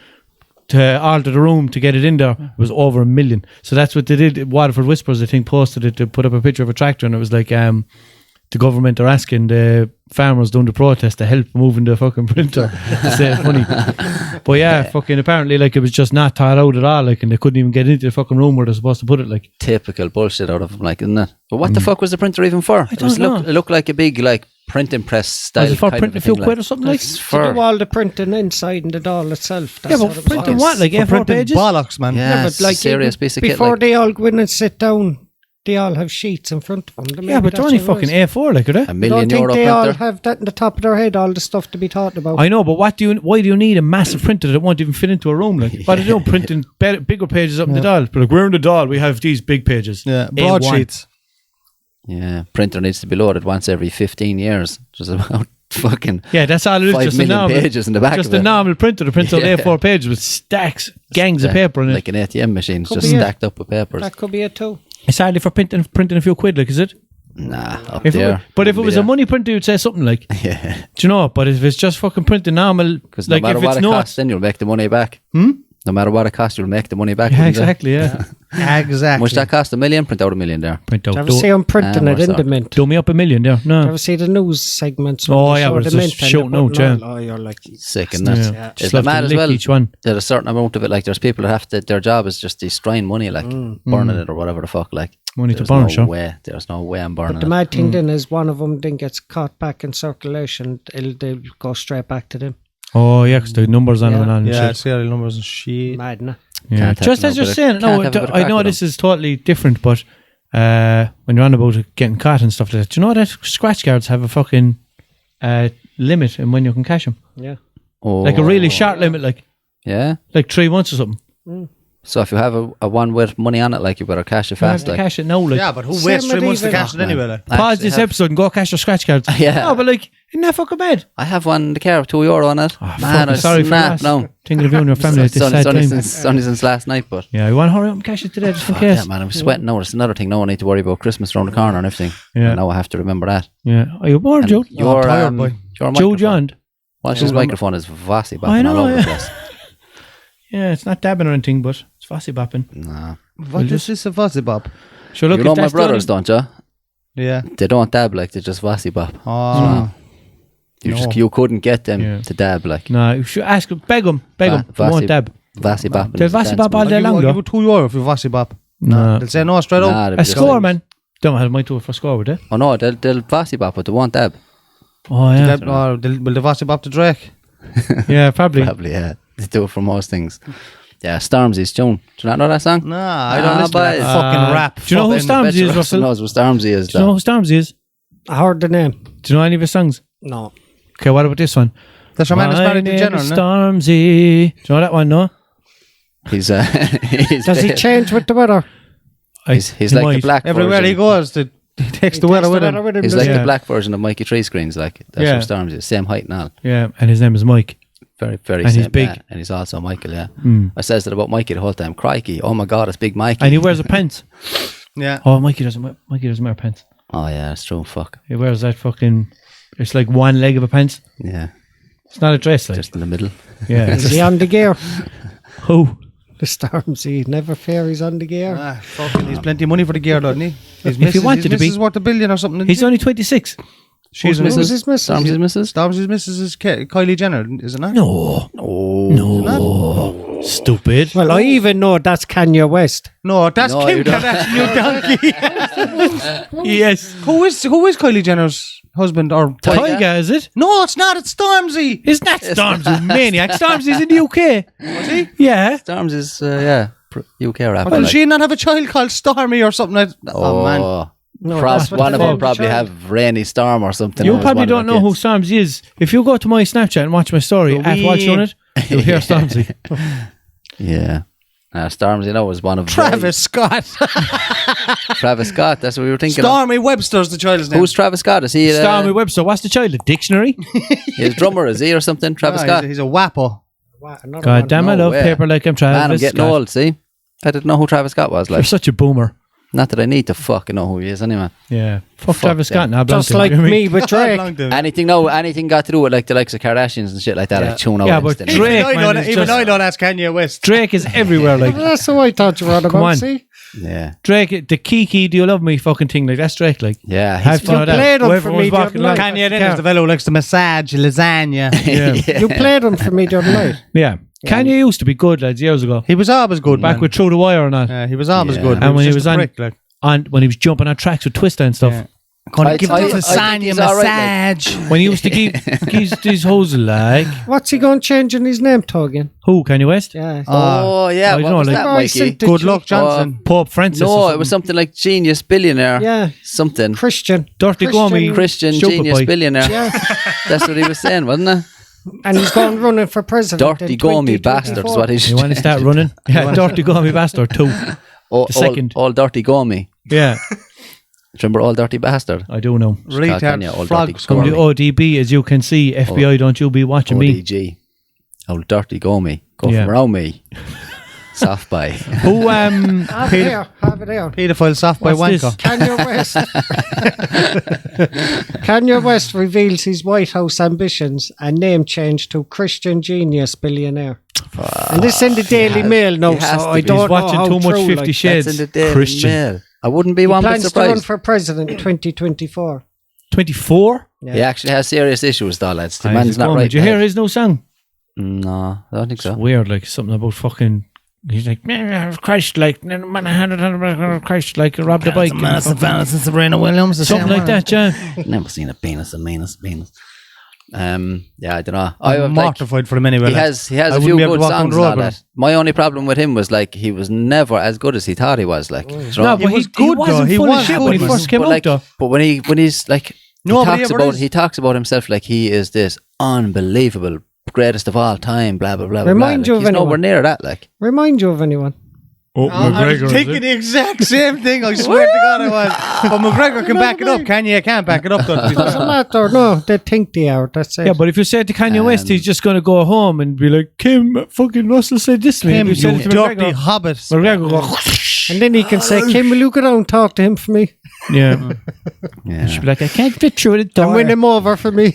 to alter the room, to get it in there, it was over $1 million. So that's what they did. Waterford Whispers, I think, posted it to put up a picture of a tractor, and it was like the government are asking the farmers doing the protest to help moving the fucking printer to save money. But yeah, fucking apparently, like, it was just not thought out at all, like, and they couldn't even get into the fucking room where they're supposed to put it, like. typical bullshit out of them, like, isn't it? But what the fuck was the printer even for? I don't know. It looked like a big, like, printing press style. Was it for kind printing a of few thing, quid or something like? It's To for do all the printing inside in the doll itself. That's Yeah, but what it was printing for. what? Like For A4 printing pages? bollocks, man. yeah, but like serious piece of kit. before Like, they all go in and sit down, they all have sheets in front of them. Yeah, but they're only fucking A4, like, are they? $1 I million don't think euro they all printer. have that in the top of their head, all the stuff to be taught about. I know, but why do you need a massive printer that won't even fit into a room? Like, why are they doing printing bigger pages up in the doll? But like, we're in the doll, we have these big pages. Yeah, A1. broadsheets. Yeah, printer needs to be loaded once every 15 years. Just about fucking Yeah, that's all it is. 5 Just a million normal pages in the back Just of a it. normal printer. The printer Yeah. A4 pages with stacks, gangs of paper in it. like an ATM machine, Could just be it. stacked up with papers. That could be it too. It's hardly for printing a few quid, like, is it? Nah, up If there. but if it was a money printer, you'd say something like, Yeah, do you know? But if it's just fucking printing normal, because no like matter if what it's it not, costs, then you'll make the money back. No matter what it costs, you'll make the money back. yeah, wouldn't you? exactly, yeah. Exactly. Much that cost? $1 million? Print out $1 million there. Print out. Ever see them printing more it in so. the mint? Do me up $1 million there. No. Ever see the news segments? Oh, when they yeah, show where the it's just mint and shouting they're out, putting yeah. all- Oh, you're like, Sick and that. Yeah. Is Just it love to mad as lick well? each one. There's a certain amount of it. Like, there's people that have to, their job is just destroying money, like burning it or whatever the fuck. Like, Money to there's burn, no sure. way. There's no way I'm burning the it. mad thing then is one of them then gets caught back in circulation. They'll go straight back to them. Oh, yeah, because the numbers on Yeah. it and Yeah, shit. serial numbers and shit. Mad, no? Yeah. Can't have Just no as you're bit of- saying, no, can't have a bit of I crack know with this is totally different, but when you're on about it, getting caught and stuff like that, do you know that scratch cards have a fucking limit in when you can cash them? Yeah. Oh. Like a really short limit, like Yeah. 3 months or something. So if you have a one with money on it, like, you better cash it You have fast. to Like, cash it now, like. Yeah, but who Same waits 3 with months to even- cash it anyway? Like? Pause actually this have- episode and go cash your scratch cards. Yeah. No, but like, isn't that fucking bad? I have one in the car with €2 on it. Man, Fucking I sorry for snap that. now. Thinking of you and your family at this sad time. It's only since last night, but Yeah, you want to hurry up and cash it today just in fuck case. yeah, man, I'm sweating now. It's another thing. No one need to worry about Christmas around the corner and everything. Yeah. Now I have to remember that. Yeah. Are you bored, Jude? Your tired, boy. Your Jude, microphone. John. Walsh's microphone is vassy I bapping know, all over yeah. the place. Yeah, it's not dabbing or anything, but it's fussy bopping. Nah. What is this a fuzzy bob? Sure, look, You if know my that's the brothers, don't you? Yeah. They don't dab, like, they just vassy bop. Oh. You couldn't get them Yeah. to dab, like. No, you should ask him, beg him. They won't dab. Vassy bopping. They'll is a vassy dance bop all move. day long, I'll give though. you €2 if you vassy bop. No. They'll say no straight Nah, up. they'll A just score, like- man. Don't have my do it for score, would they? Oh no, they'll vassy bop, but they won't dab. Oh yeah, Will they voice him up to Drake? yeah, probably. Probably, yeah. They do it for most things. Yeah, Stormzy's tune. Do you not know that song? Nah, I don't listen to that boys. fucking rap. Do you know who Stormzy is, Russell Russell? knows what Stormzy is. Do you know who Stormzy is? I heard the name. Do you know any of his songs? No. Okay, what about this one? That's your man is married to name General, is no? Stormzy. Do you know that one? No. He's Does he change with the weather? He's He like might. the black Everywhere he version. goes, he takes the weather with him. He's does like he? the black version of Mikey Tree Screens. Like that's Yeah. what Stormzy is. Same height and all. Yeah, and his name is Mike. Very, very And same. he's big. Yeah. And he's also Michael, yeah. Mm. I says that about Mikey the whole time. Crikey, oh my God, it's Big Mikey. And he wears a pants. Yeah. Oh, Mikey doesn't wear pants. Oh yeah, that's true. Fuck. He wears that fucking. It's like one leg of a pants. Yeah, It's not a dress, like. just in the middle. Yeah. Is he on the gear? Who? The Stormzy. Never fear he's on the gear. Fucking, he's plenty of money for the gear, doesn't he? His If he wanted to be. He's worth $1 billion or something. He's only 26. She's Who's Who's his missus? Stormzy's missus? Stormzy's missus is Kylie Jenner, is it not? No. Oh No. Stupid. Well, I even know that's Kanye West. No, that's No, Kim you don't. Kardashian, you donkey. Yes. Who is Kylie Jenner's husband or Tyga, is it? No, it's not. It's Stormzy. Isn't that Stormzy? Maniac. Stormzy's in the UK. Was he? Yeah. Stormzy's UK rapper. Does like. she not have a child called Stormy or something? Oh man. No, Cross, that's what one the of them name probably child. have Rainy Storm or something. You or probably one of don't their know who kids. Stormzy is. If you go to my Snapchat and watch my story at Watch on it, you'll hear Stormzy. Yeah. Stormzy, you know, was one of Travis Scott. Travis Scott, that's what we were thinking of. Stormy Webster's the child's name. Who's Travis Scott? Is he Stormy Webster. What's the child? A dictionary? his drummer, is he, or something? Travis Scott? He's a wappo. Wow, another God one. damn, I No love way. paper like I'm Travis Man, I'm getting Scott. old, see? I didn't know who Travis Scott was. You're Like, such a boomer. not that I need to fucking know who he is anyway. Yeah. Fuck Travis them. Scott now. Just like me with Drake. Anything got to do with like the likes of Kardashians and shit like that, I tune out. Yeah, but instantly. Drake, Even man, is I just- know that's Kanye West. Drake is everywhere. Like That's what I thought you were on Come about, on. see? Yeah. Drake, the Kiki, do you love me fucking thing? Like that's Drake. Like Yeah. have He's to know that. played him Whoever for was me the walking other along- night. Kanye then is the fellow who likes to massage lasagna. Yeah. You played him for me the other night. Yeah. Kanye used to be good, lads, years ago. He was always good, Back man. with Through the Wire and that. He was always Yeah. good. And when he just was a on- prick, like. And when he was jumping on tracks with Twista and stuff. Yeah. Gonna give I the think lasagna he's all right, massage. When he used to give these hoes like What's he going changing his name to again? who? Kanye West? Yeah. Oh, yeah. I What know, was like- that, Oh, I Mikey? sent the Good chick. luck, Johnson. Pope Francis. or No, something. it was something like Genius Billionaire. Yeah. Something. Christian. Dirty Christian. Gomi. Christian Stupid Genius boy. Billionaire. Yeah. That's what he was saying, wasn't it? And he's going running for president. Dirty in Gomy 2024. bastard is what he You should want to start running? Yeah, Dirty Gomi Bastard too. all, the second. All Dirty Gomy. Yeah, Remember All Dirty Bastard? I do know. Kanye, old Retard frog dirty Come to squirrel. ODB, as you can see. FBI, don't you be watching me. ODG. Old Dirty Gomy. Go Yeah. from around me. Soft by. Who, Have it there. Have it there. Paedophile soft boy What's wanker. this? Kanye West. Kanye West reveals his White House ambitions and name change to Christian Genius Billionaire. And this in the Daily has- Mail now, he has so to I be. don't he's know watching how too much true, 50 like, Shades. That's in the Daily Christian. Mail. I wouldn't be He one bit plans to run surprised. for president in 2024. 24? Yeah. He actually has serious issues, though, lads. The Aye, man's he's not gone. right. Did you hear his new song? No, I don't think It's so. weird, like something about fucking. He's like, Christ, like, Christ, like, robbed the bike. Serena Williams. Something like that, yeah. Never seen a penis, yeah, I don't know. I I'm like, mortified for him anyway. he has I a wouldn't few be able good to walk on songs the and all road with that. My only problem with him was like he was never as good as he thought he was. Like, No, but was he good, wasn't though. He full was of shit good, when he man. first came but out, like, though. but when he's like, Nobody ever is. he talks about himself like he is this unbelievable greatest of all time. Blah blah blah. Remind blah. you Like, of he's nowhere anyone? near that. Like, Remind you of anyone? Oh, I was thinking the exact same thing. I swear to God I was. But McGregor can back it up. Kanye can't back it up. Though. Doesn't matter. No, they think they are. That's it. Yeah, but if you said to Kanye West, he's just going to go home and be like, Kim, fucking Russell said this to me. Him, If you said you it to dirty McGregor, hobbit. McGregor go, And then he can say, Kim, will you go down and talk to him for me? yeah. yeah. She'd be like, I can't fit through the And door. win him over for me.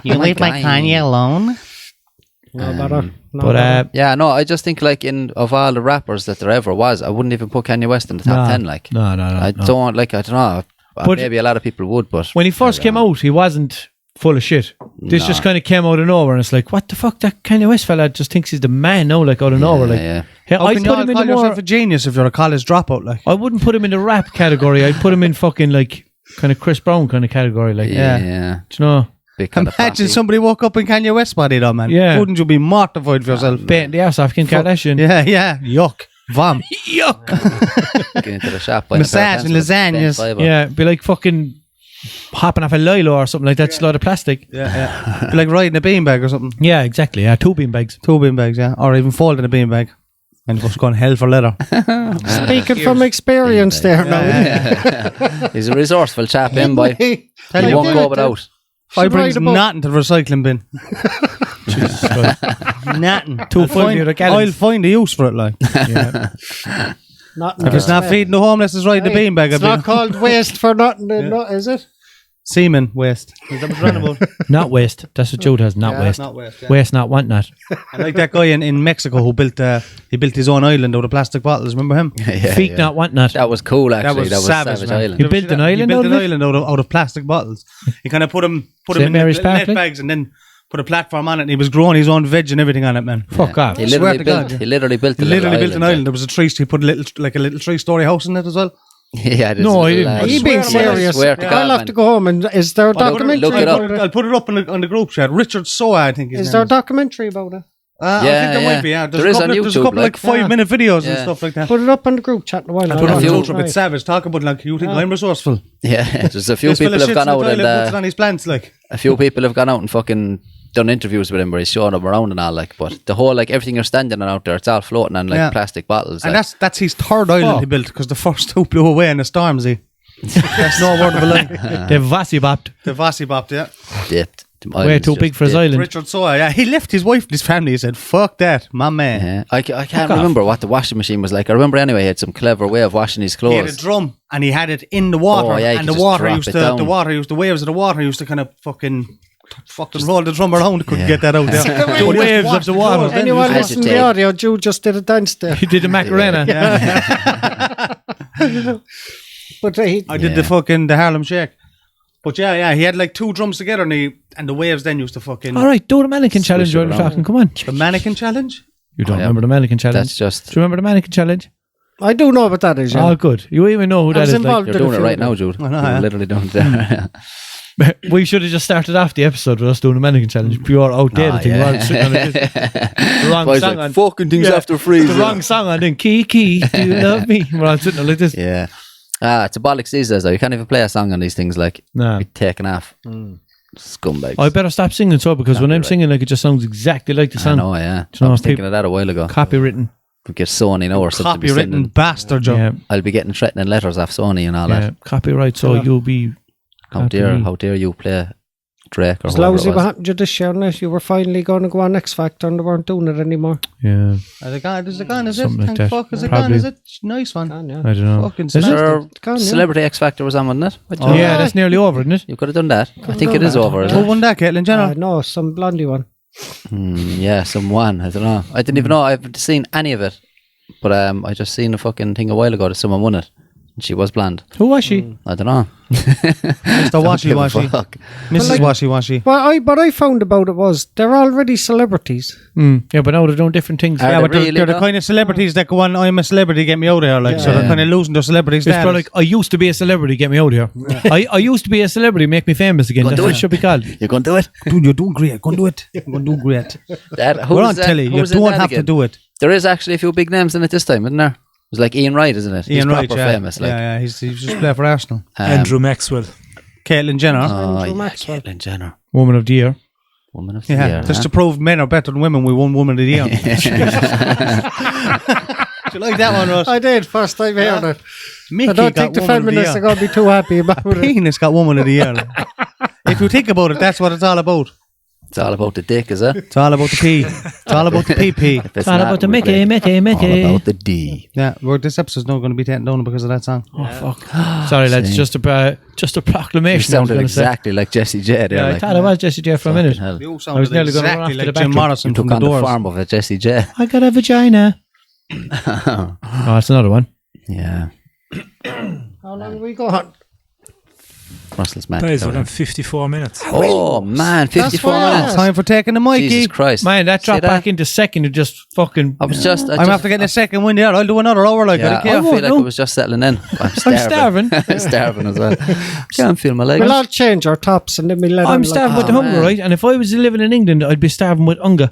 You leave my Kanye alone? No matter. No But, matter. Yeah, no, I just think like of all the rappers that there ever was, I wouldn't even put Kanye West in the top 10. Like, no. I don't like. I don't know. But- Maybe a lot of people would, but When he first came out, he wasn't full of shit. This just kind of came out of nowhere, and it's like, what the fuck? That Kanye West fella just thinks he's the man now, like out of nowhere. Like, yeah. How I'd can you put all him in call the more. yourself a genius if you're a college dropout? Like, I wouldn't put him in the rap category. I'd put him in fucking like kind of Chris Brown kind of category. Like, Yeah. do you know? Big kind of Imagine poppy. somebody woke up in Kanye West body, though, man. Yeah. Wouldn't you be mortified for yourself? Baiting the ass off Kim Kardashian. Yeah. Yuck. Vom. Yuck. Get into the shop. Massage and lasagnas. Yeah, be like fucking hopping off a lilo or something like that. It's a lot of plastic. Yeah. Be like riding a beanbag or something. Yeah, exactly. Yeah, 2 beanbags. 2 beanbags, yeah. Or even folding a beanbag. And just going hell for leather. Speaking from experience there now. He's a resourceful chap, him boy. He won't go without. I Should bring write about- nothing to the recycling bin. Jesus Christ. Nothing. 200 gallons. I'll find a use for it, like. Yeah. If it's not feeding the homeless, it's riding the beanbag. It's not called waste for nothing, is it? Semen waste. Is that what you're on about? Not waste. That's what Jude has. Not waste. Not waste. Yeah. Waste not, want not. I like that guy in Mexico who built his own island out of plastic bottles. Remember him? Feet not, want not. That was cool, actually. That was savage man. island. He built an island He built out an of it? island out of plastic bottles. He kind of put them St. in Mary's the Park, net like? bags and then put a platform on it. And he was growing his own veg and everything on it, man. Fuck off. He Swear literally to built. God, He literally built. He a literally little built an island. There was a tree. He put a little 3-story house in it as well. Yeah. No, he didn't. Are you being serious? Swear to God, I'll have man. to go home and is there a documentary look it up. about it? I'll put it up on the group chat. Richard Soa, I think. Is there a documentary about it? I think there might be. Yeah, There is on there's a YouTube, couple like 5-minute videos and Yeah. stuff like that. Put it up on the group chat in a while. I put it on few- YouTube. It's savage. Talk about like you think I'm resourceful. Yeah, there's a few This fella people have shits gone in the out toilet, puts it and on his plants like. a few people have gone out and fucking done interviews with him where he's showing them around and all, like. But the whole like everything you're standing on out there, it's all floating on like plastic bottles. And like. that's his third island he built because the first 2 blew away in the storm. See, that's no word of a lie. They've Vasi bopped. The Vasi bopped, yeah. dipped. The Way island's too just big for his dipped. island. Richard Soa, yeah, he left his wife and his family. He said, "Fuck that, my man." Yeah. I can't remember what the washing machine was like. I remember anyway he had some clever way of washing his He had a clothes. drum and he had it in the water, Oh, yeah, you and could the just water drop used it to down. the waves of the water used to kind of fucking roll the drum around. Couldn't get that out. Yeah. The waves of the water. Anyone As listening you to the take. audio, Jude just did a dance there. He did a Macarena. But he, I did the Harlem Shake. But yeah, he had like 2 drums together and the waves then used to fucking... All right, do the mannequin challenge it while we're around. talking. Come on. The mannequin challenge? You don't yeah. remember the mannequin challenge? That's just Do you remember the mannequin challenge? I do know what that is. Yeah. Oh, good. You even know who I that was is. involved. you're Did a doing it few right of now, them. Jude. I know, You're yeah. literally doing it there. We should have just started off the episode with us doing the mannequin challenge. Pure outdated thing. We're all sitting on it. The wrong Boys song like, on. fucking things Yeah. after freezing. The wrong song on. Then key, do you love me? We're all sitting there like this. Yeah. It's a bollocks these days though. You can't even play a song on these things like Nah. be taken off. Scumbags. I better stop singing so because when I'm singing, like it just sounds exactly like the I song. know, yeah. Do you know I was people- thinking of that a while ago. Copywritten. We get Sony now or something. to be Copywritten sending- bastard, Joe. Yeah. I'll be getting threatening letters off Sony and all Yeah. that. Copyright. So you'll be. How Happy dare me. you play Drake or It's whatever lousy it what was. happened to you this year, Ness. You were finally going to go on X Factor and they weren't doing it anymore. Yeah. Is it gone? Is it gone? Is it? Something like Thank that. fuck. Is it Probably. gone? Is it? Nice one. Can, yeah. I don't know. Fucking Is it? smashed Sure, Can, yeah. Celebrity X Factor was on, wasn't it? What Oh, yeah, that's nearly over, isn't it? You could have done that. I think done it is that. over. Isn't Who it? won that, Caitlin Jenner? No, some blondie one. Yeah, someone. I don't know. I didn't even know. I haven't seen any of it. But I just seen a fucking thing a while ago that someone won it. And she was blonde. Who was she? I don't know. Mr. Washy Give a Washy. fuck. Mrs. Washy Washy. What I found about it was they're already celebrities. Yeah, but now they're doing different things. Are Yeah, they but they're, really, they're the though? kind of celebrities that go on, I'm a celebrity, get me out of here. Like, so they're Yeah. kind of losing their celebrity It's status. probably like, I used to be a celebrity, get me out of here. I used to be a celebrity, make me famous again. Go That's do what it. it should be called. You're going to do it? Dude, you're doing great. Go and do it. Go and do great. That, We're on telly. You don't have to do it. There is actually a few big names in it this time, isn't there? It was like Ian Wright, isn't it? Ian He's Wright, proper yeah. famous. Like, yeah, he's just playing for Arsenal. Andrew Maxwell. Caitlin Jenner. Oh, Andrew yeah, Maxwell. Caitlyn Jenner. Woman of the year. Woman of the Yeah, year. just huh? to prove men are better than women, we won Woman of the Year. Do you like that one, Ross? I did, first time hearing it. Mickey I don't got think the Woman of feminists are Year. going to be too happy about it. Penis got Woman of the Year. If you think about it, that's what it's all about. It's all about the dick, is it? It's all about the P. It's all about the PP. If it's all not, about the we're Mickey, like, Mickey. All about the D. Yeah, well, this episode's not going to be taken down because of that song. Oh, fuck. Sorry, lads. Just a You proclamation. I was sounded gonna say. exactly like Jesse J there. Yeah, I like, thought it was Jesse J for a minute. hell. You I was sounded nearly gonna run exactly off to like the Jim backdrop. Morrison You from took the on the Doors. form of a Jesse J. I got a vagina. Oh, that's another one. Yeah. How long have we got? Russell's mad. That is within 54 minutes. Oh man, 54 fast. minutes. Time for taking the Mikey. Jesus Christ. Man, that dropped See back into second. It just fucking. I was just. I'm after getting a second win there. I'll do another hour like Yeah, I don't I care. feel like I was just settling in. I'm starving. I'm starving as well. Can't feel my legs. We'll all change our tops and then we'll let I'm on starving with oh, hunger, man. right? And if I was living in England, I'd be starving with hunger.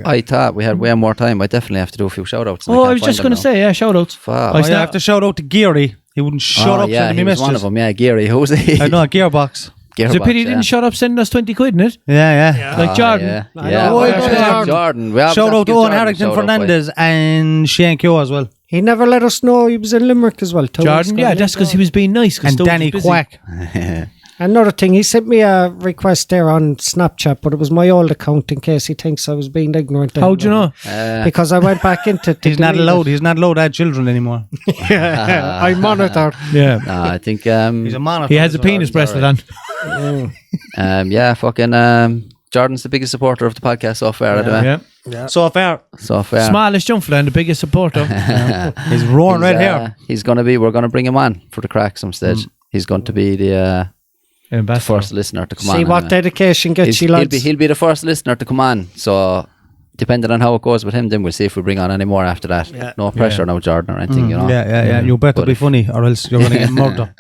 I thought we had way more time. I definitely have to do a few shout outs. Oh, I was just going to say, yeah, shout outs. Fuck. I I have to shout out to Gerry. He wouldn't shut up yeah, sending he me was one of messages. them. Yeah, Gerry. Who's he? I know, Gearbox. It's a pity he didn't shut up sending us 20 quid in it. Yeah. Like Jordan. Yeah, I yeah. know. Why Well, not? Jordan. We always Shout have to out to give Owen Jordan a Harrington shout out, boy. Fernandez and Shane Q as well. He never let us know he was in Limerick as well. Jordan, yeah, that's because he was being nice. 'cause And Stones Danny was busy. Quack. Another thing, he sent me a request there on Snapchat, but it was my old account in case he thinks I was being ignorant. How'd you know? Because I went back into it. to He's not delete allowed. it. He's not allowed to have children anymore. I monitored. Yeah. I think He's a monitor. He has a as well. penis bracelet on. yeah, fucking Jordan's the biggest supporter of the podcast so far. Anyway. Yeah. So far, So far. Smallest jump fella and the biggest supporter. he's roaring red hair. We're gonna bring him on for the crack some stage. He's going to be the Ambassador. first listener to come on. See what anyway. dedication gets you, he'll lads. be the first listener to come on. So depending on how it goes with him, then we'll see if we bring on any more after that. No pressure now, Jordan, or anything, you know. Yeah. You better But be if- funny, or else you're going to get murdered.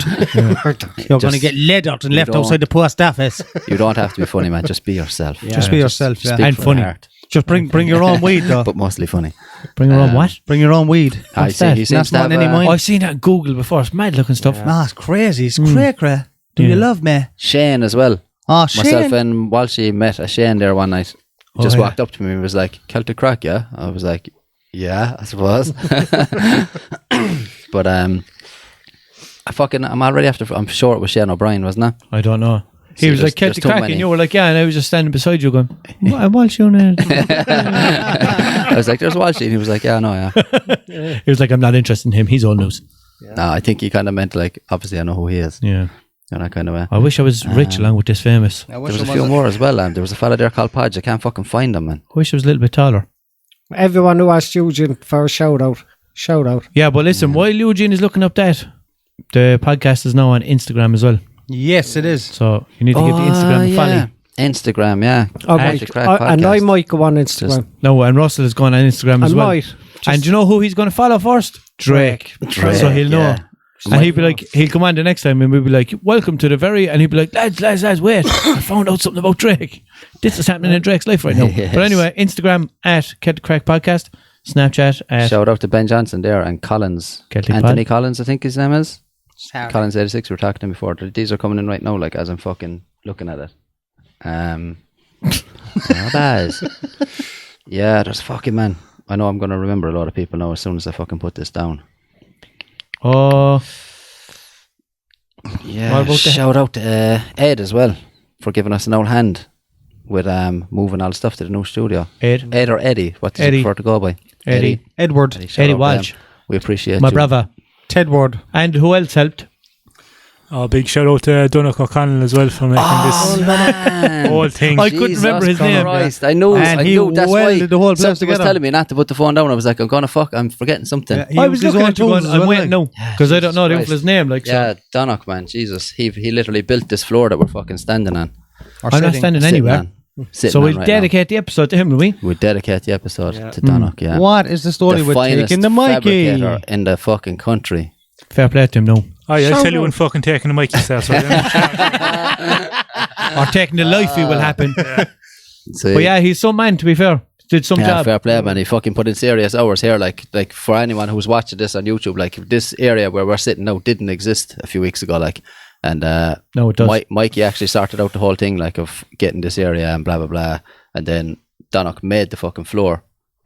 You're going to get leathered and left don't. outside the post office. You don't have to be funny, man. Just be yourself. Just be yourself, yeah. speak And from funny. the heart, Just bring your own weed, though. but mostly funny. Bring her on what? Bring your own weed. What's see, that? he seems That's to not have any mine. Oh, I've seen that on Google before. It's mad looking stuff. Nah, it's crazy. It's cray. Do you Yeah. love me? Shane as well. Oh, Myself Shane. and Walshy met a Shane there one night. Oh, Just yeah. walked up to me and was like, Celtic crack, yeah? I was like, yeah, I suppose. But I'm already after, I'm sure it was Shane O'Brien, wasn't it? I don't know. He See, was like there's Celtic too crack, many. and you were like, yeah, and I was just standing beside you going, what's your name? I was like, there's Walshy. And he was like, yeah, no, yeah. He was like, I'm not interested in him. He's old news. No, I think he kind of meant like, obviously I know who he is. Yeah. And that kind of way. I wish I was rich along with this famous. I There wish was a there few was more as well. There was a fella there called Podge. I can't fucking find him, man. I wish I was a little bit taller. Everyone who asked Eugene for a shout out. Yeah, but listen, while Eugene is looking up that, the podcast is now on Instagram as well. Yes, it is. So you need to give the Instagram a follow. Instagram, yeah. Oh, Celtic Mike, Crack and I Podcast. might go on Instagram. No, and Russell is going on Instagram as I well. might. And do you know who he's going to follow first? Drake. So he'll know. yeah. And he'll be like, he'll come on the next time and we'll be like, welcome to the very, and he'll be like, lads, wait, I found out something about Drake. This is happening in Drake's life right now. Yes. But anyway, Instagram at Celtic Crack Podcast, Snapchat at Shout out to Ben Johnson there and Collins. Celtic Anthony Pod. Collins, I think his name is. Collins 86, we were talking to him before. These are coming in right now, like as I'm fucking looking at it. Not bad. Yeah, there's fucking man. I know I'm going to remember a lot of people now as soon as I fucking put this down. Oh, Yeah, What about the- shout out to Ed as well for giving us an old hand with moving all the stuff to the new studio. Ed, Ed or Eddie, what does Eddie. you prefer to go by? Eddie. Edward. Shout Eddie out to Walsh. them. We appreciate my you. brother. Tedward. And who else helped? Oh, big shout out to Donnock O'Connell as well for making this whole thing. I couldn't remember his name. Christ. I knew. And I he knew. That's why welded the whole place something was together. telling me not to put the phone down. I was like, I'm forgetting something. Yeah, he I was used his looking own at you going, tools as I'm well, waiting like. now. Because I don't know the Christ. his name. Like, Yeah, Donnock, man, Jesus, he literally built this floor that we're fucking standing on. Or I'm not sitting. standing Sitting anywhere. on. Sitting So on we'll right dedicate the episode to him, will we? now. We'll dedicate the episode to Donnock. Yeah, What is the story the with finest taking the Mikey? fabricator in the fucking country. Fair play to him now. Oh, yeah, I'll Shout tell you out. when fucking taking the Mikey starts. Right? Or taking the life he will happen. See? But yeah, he's some man, to be fair. Did some Yeah, job. fair play, man. He fucking put in serious hours here. Like for anyone who's watching this on YouTube, like this area where we're sitting now didn't exist a few weeks ago. Like, and No, it does. Mikey actually started out the whole thing, like of getting this area and blah blah blah. And then Donnock made the fucking floor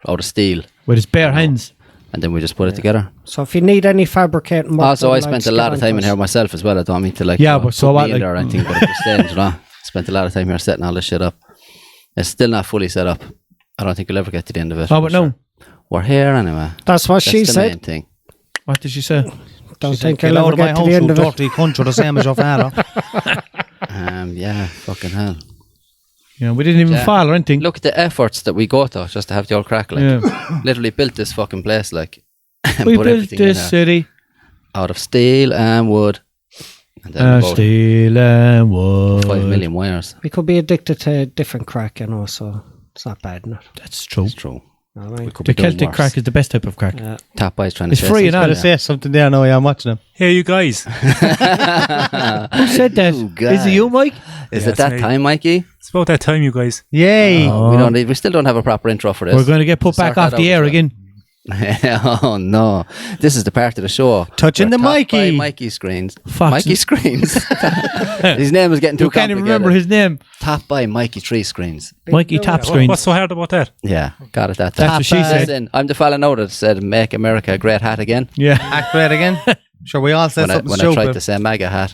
out of steel, With his bare hands. and then we just put it together. So if you need any fabricating work, Also, I done, spent lads, a lot get of time on in to here us. myself as well. I don't mean to like Yeah, but so put what, me in like- there or anything, but at the stage, you know, spent a lot of time here setting all this shit up. It's still not fully set up. I don't think we'll ever get to the end of it. Oh, but no. We're here anyway. That's what That's she the said. main thing. What did she say? Don't think Get I'll out ever of my get to house, the end you of it. dirty cunt, you're the same as your father. Yeah, fucking hell. You know, we didn't even Yeah. fall or anything. Look at the efforts that we go to just to have the old crack. Like, Yeah. literally built this fucking place, like, and We put built everything in this here city. out of steel and wood. And then about Stealing wood. 5 million wires. We could be addicted to different crack, you know, so it's not bad, not. That's true. It's true. All right. We could The be doing Celtic worse. crack is the best type of crack. Top Boy's trying to It's say free and something. all. Gotta say something there now. Yeah, I'm watching him. Hey, you guys. Who said that? You guys. Is it you, Mike? Is Yeah, it that it's me. time, Mikey? It's about that time, you guys. Yay! Oh. We still don't have a proper intro for this. We're going to get put back Sort off that the out air as well. again. Oh no! This is the part of the show. Touching where the Top Mikey. Boy Mikey screens. Fox. Mikey screens. His name is getting too You can't even remember complicated. his name. Top by Mikey 3 screens. Mikey Top What- Screen. What's so hard about that? Yeah, got it that That's time. what she said. Listen, I'm the fella now that said "Make America a Great Hat Again." Yeah. Act great again. Sure, we all said When I something tried stupid. to say MAGA hat.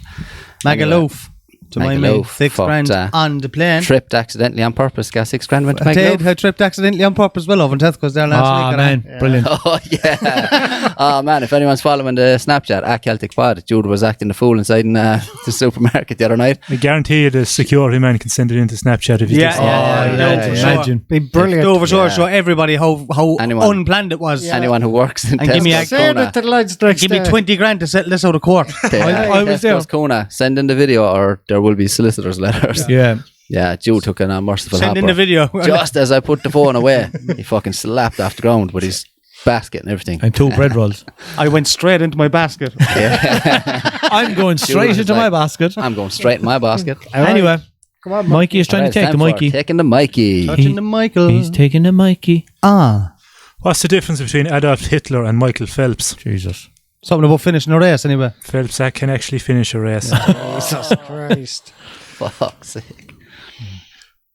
Magaloof. To my mate, Magaloof 6 fucked, grand on the plane. Tripped accidentally on purpose. Got 6 grand went to I did. Magaloof. I tripped accidentally on purpose. Well, over in Tesco's there last Oh, week. man. Brilliant. Oh yeah! Oh man! If anyone's following the Snapchat at Celtic Pod, Jude was acting the fool inside in the supermarket the other night. I guarantee you the security man can send it into Snapchat if you Yeah, do. yeah, yeah. Imagine. Be brilliant. Over Yeah. show everybody how Anyone. unplanned it was. Anyone who works in And give me a Tesco's Say Kona, that to the lads next Give me day. 20 grand to settle this out of court. I was there. Tesco's Kona, send in the video or there will be solicitor's letters. Yeah. Yeah, Jude took an unmerciful Send in the hopper. video. Just as I put the phone away, he fucking slapped off the ground with his basket and everything. And 2 bread rolls. I went straight into my basket. I'm going straight was into my like- basket. I'm going straight in my basket. Anyway, Come on, Mikey is trying to take the Mikey. Taking the Mikey. Touching the Michael. He's taking the Mikey. What's the difference between Adolf Hitler and Michael Phelps? Jesus. Something about finishing a race anyway. Phelps that can actually finish a race. Jesus Christ. Fuck's sake.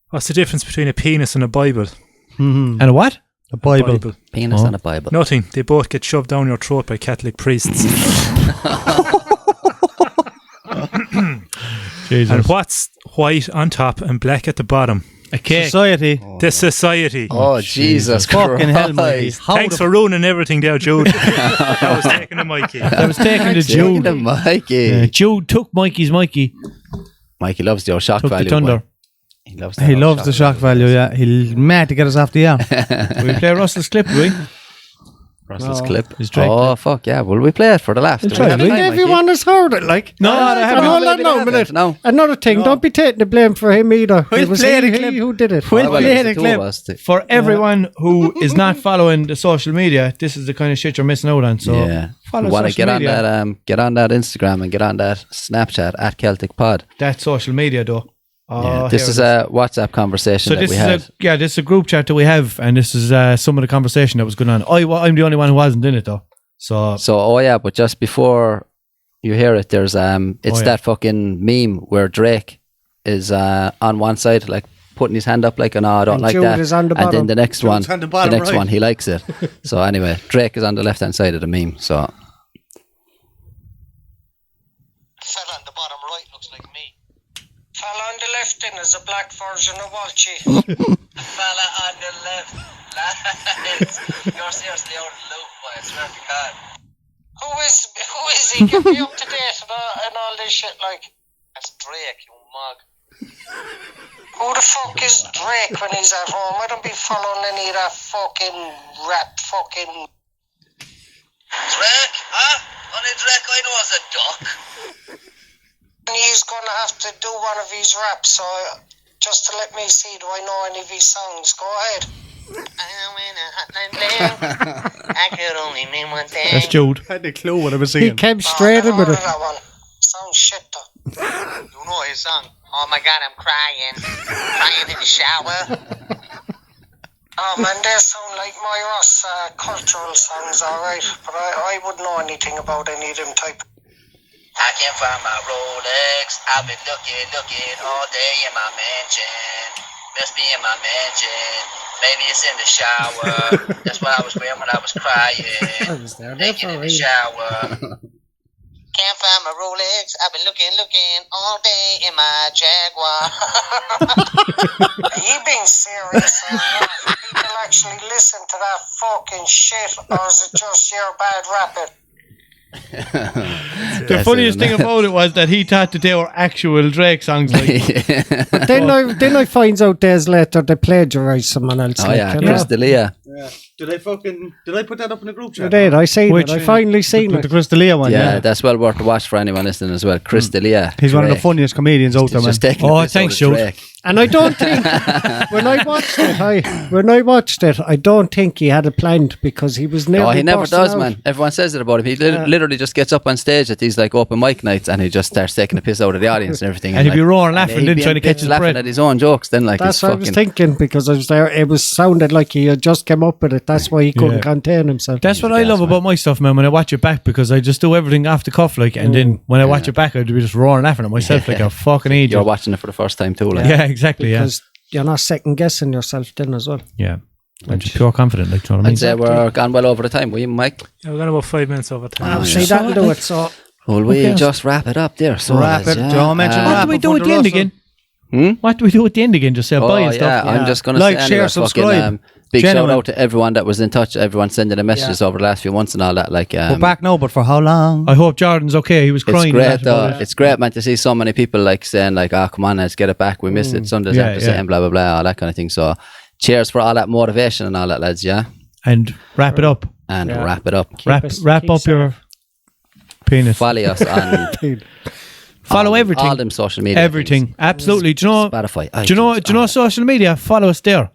What's the difference between a penis and a Bible? And a what? A Bible. Penis Oh. and a Bible. Nothing. They both get shoved down your throat by Catholic priests. Jesus. And what's white on top and black at the bottom? A cake. Society. The society. Oh, Jesus Fucking hell, Christ. Mikey. How Thanks the for ruining everything there, Jude. I was taking a Mikey. I was taking the Taking Jude. the Mikey. Yeah, Jude took Mikey's Mikey. Mikey loves the old shock Took the value. thunder. boy. He loves, He loves the shock value, yeah. He'll mad to get us off the air. We play Russell's clip, will we? Russell's clip. His Drake Oh, fuck yeah. Will we play it for the laugh? We'll Do try we it, have will time, we? Mikey? Everyone has heard it, like. No, they haven't. Hold on, Maybe no, they a minute. haven't. No. Another thing, don't be taking the blame for him either. We'll It was play the he clip. who did it. We'll Well, play it's the two clip. of us. For everyone who is not following the social media, this is the kind of shit you're missing out on. So Yeah. follow Want to social get media. on that? Get on that Instagram and get on that Snapchat at Celtic Pod. That's social media, though. Oh, This here is it a WhatsApp conversation So that this we is had. this is a group chat that we have, and this is some of the conversation that was going on. I'm the only one who wasn't in it though. So So, oh yeah, but just before you hear it, there's it's yeah. that fucking meme where Drake is on one side, like putting his hand up, like, no, I don't And like Jude that. is on the And then bottom. the next one, on the bottom right. one, he likes it. So anyway, Drake is on the left hand side of the meme. So Fella on the bottom right looks like me. Fella on the left in is a black version of Walshy. Fella on the left. Lads, you're seriously out of the loop, boy, I swear to God. Who is he? Get me up to date and all this shit, like. That's Drake, you mug. Who the fuck is Drake when he's at home? I don't be following any of that fucking rap fucking... Drake? Huh? Only Drake I know is a duck. He's gonna have to do one of his raps, so just to let me see, do I know any of his songs? Go ahead. I'm in a hotline bling. I could only name one thing. that's Jude. I had a clue what I was He singing. came straight in with it. That one. Sounds shit though. You know his song. Oh my God, I'm crying. Crying in the shower. Oh man, they sound like my Ross cultural songs, alright. But I wouldn't know anything about any of them type. I can't find my Rolex. I've been looking all day in my mansion. Must be in my mansion. Maybe it's in the shower. That's what I was wearing when I was crying. I was there. Naked in the shower. Can't find my Rolex. I've been looking all day in my Jaguar. Are you being serious or not? People actually listen to that fucking shit, or is it just your bad rapping? The funniest thing about it was that he thought that they were actual Drake songs. Like, Then I finds out days later they plagiarised someone else. oh like, yeah, you know? Chris D'Elia. Did I put that up in the group chat? You did. I seen it. I finally seen the it. Chris D'Elia one. Yeah, that's well worth a watch for anyone listening as well. Chris D'Elia. He's one of the funniest comedians out there, man. Thanks, Jude. And I don't think when I watched it, I don't think he had it planned because he was never. Oh, he never does, man. Everyone says it about him. He literally just gets up on stage at these like open mic nights and he just starts taking the piss out of the audience and everything. And he'd be roaring, laughing, then trying to catch his laughing breath. at his own jokes. Then like that's what I was thinking because I was there. It was sounded like he had just come up with it. That's why he couldn't contain himself. That's what I love about my stuff, man. When I watch it back, because I just do everything off the cuff, like, and then when I watch it back, I'd be just roaring, laughing at myself like a fucking idiot. You're watching it for the first time too, like. Yeah, exactly. Because you're not second guessing yourself then as well. Yeah. I'm just pure confident, like, you know what I mean? I'd say we're gone well over the time, will you, Mike? Yeah, we're going about 5 minutes over time. See, that'll do it. So, Well, we just wrap it up there. So wrap it. Don't mention What do we do at the end again? What do we do at the end again? Just say bye and stuff. Yeah, I'm just going to Like, say share, anyway, subscribe. Big Genuine. shout out to everyone that was in touch, everyone sending the messages over the last few months and all that. Like, We're back now, but for how long? I hope Jordan's okay. He was crying. it's great, though. It's great, man, to see so many people like saying, like, "Oh, come on, let's get it back. We missed it. Sunday's episode and blah blah blah, all that kind of thing." So, cheers for all that motivation and all that, lads. Yeah, And wrap it up. and wrap it up. Wrap up your penis. Follow us on Follow everything. all them social media. Everything. things. Absolutely. Do you know? Spotify. Do you know? Do you know social media? Follow us there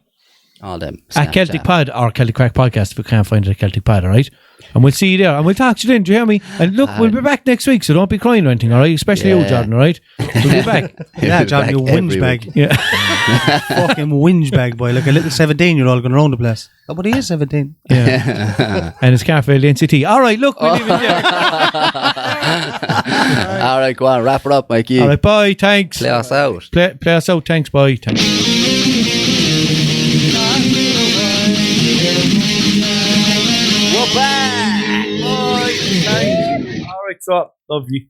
all them at Celtic Snapchat. Pod or Celtic Crack Podcast if we can't find it at Celtic Pod. All right, and we'll see you there, and we'll talk to you then. Do you hear me? And look, we'll be back next week, so don't be crying or anything. All right, especially you, Jordan. All right, we'll be back. Yeah, John, you Back every whinge week. bag. Yeah. Fucking whinge bag, boy. Like a little 17-year-old going around the place. Oh, but he is 17. Yeah. And it's Carfield NCT. All right, look, we'll leave it there. All right, go on, wrap it up, Mikey. All right, bye. Thanks. Play us out. Play us out. Thanks. Bye. Thanks. We're back. All right, so love you.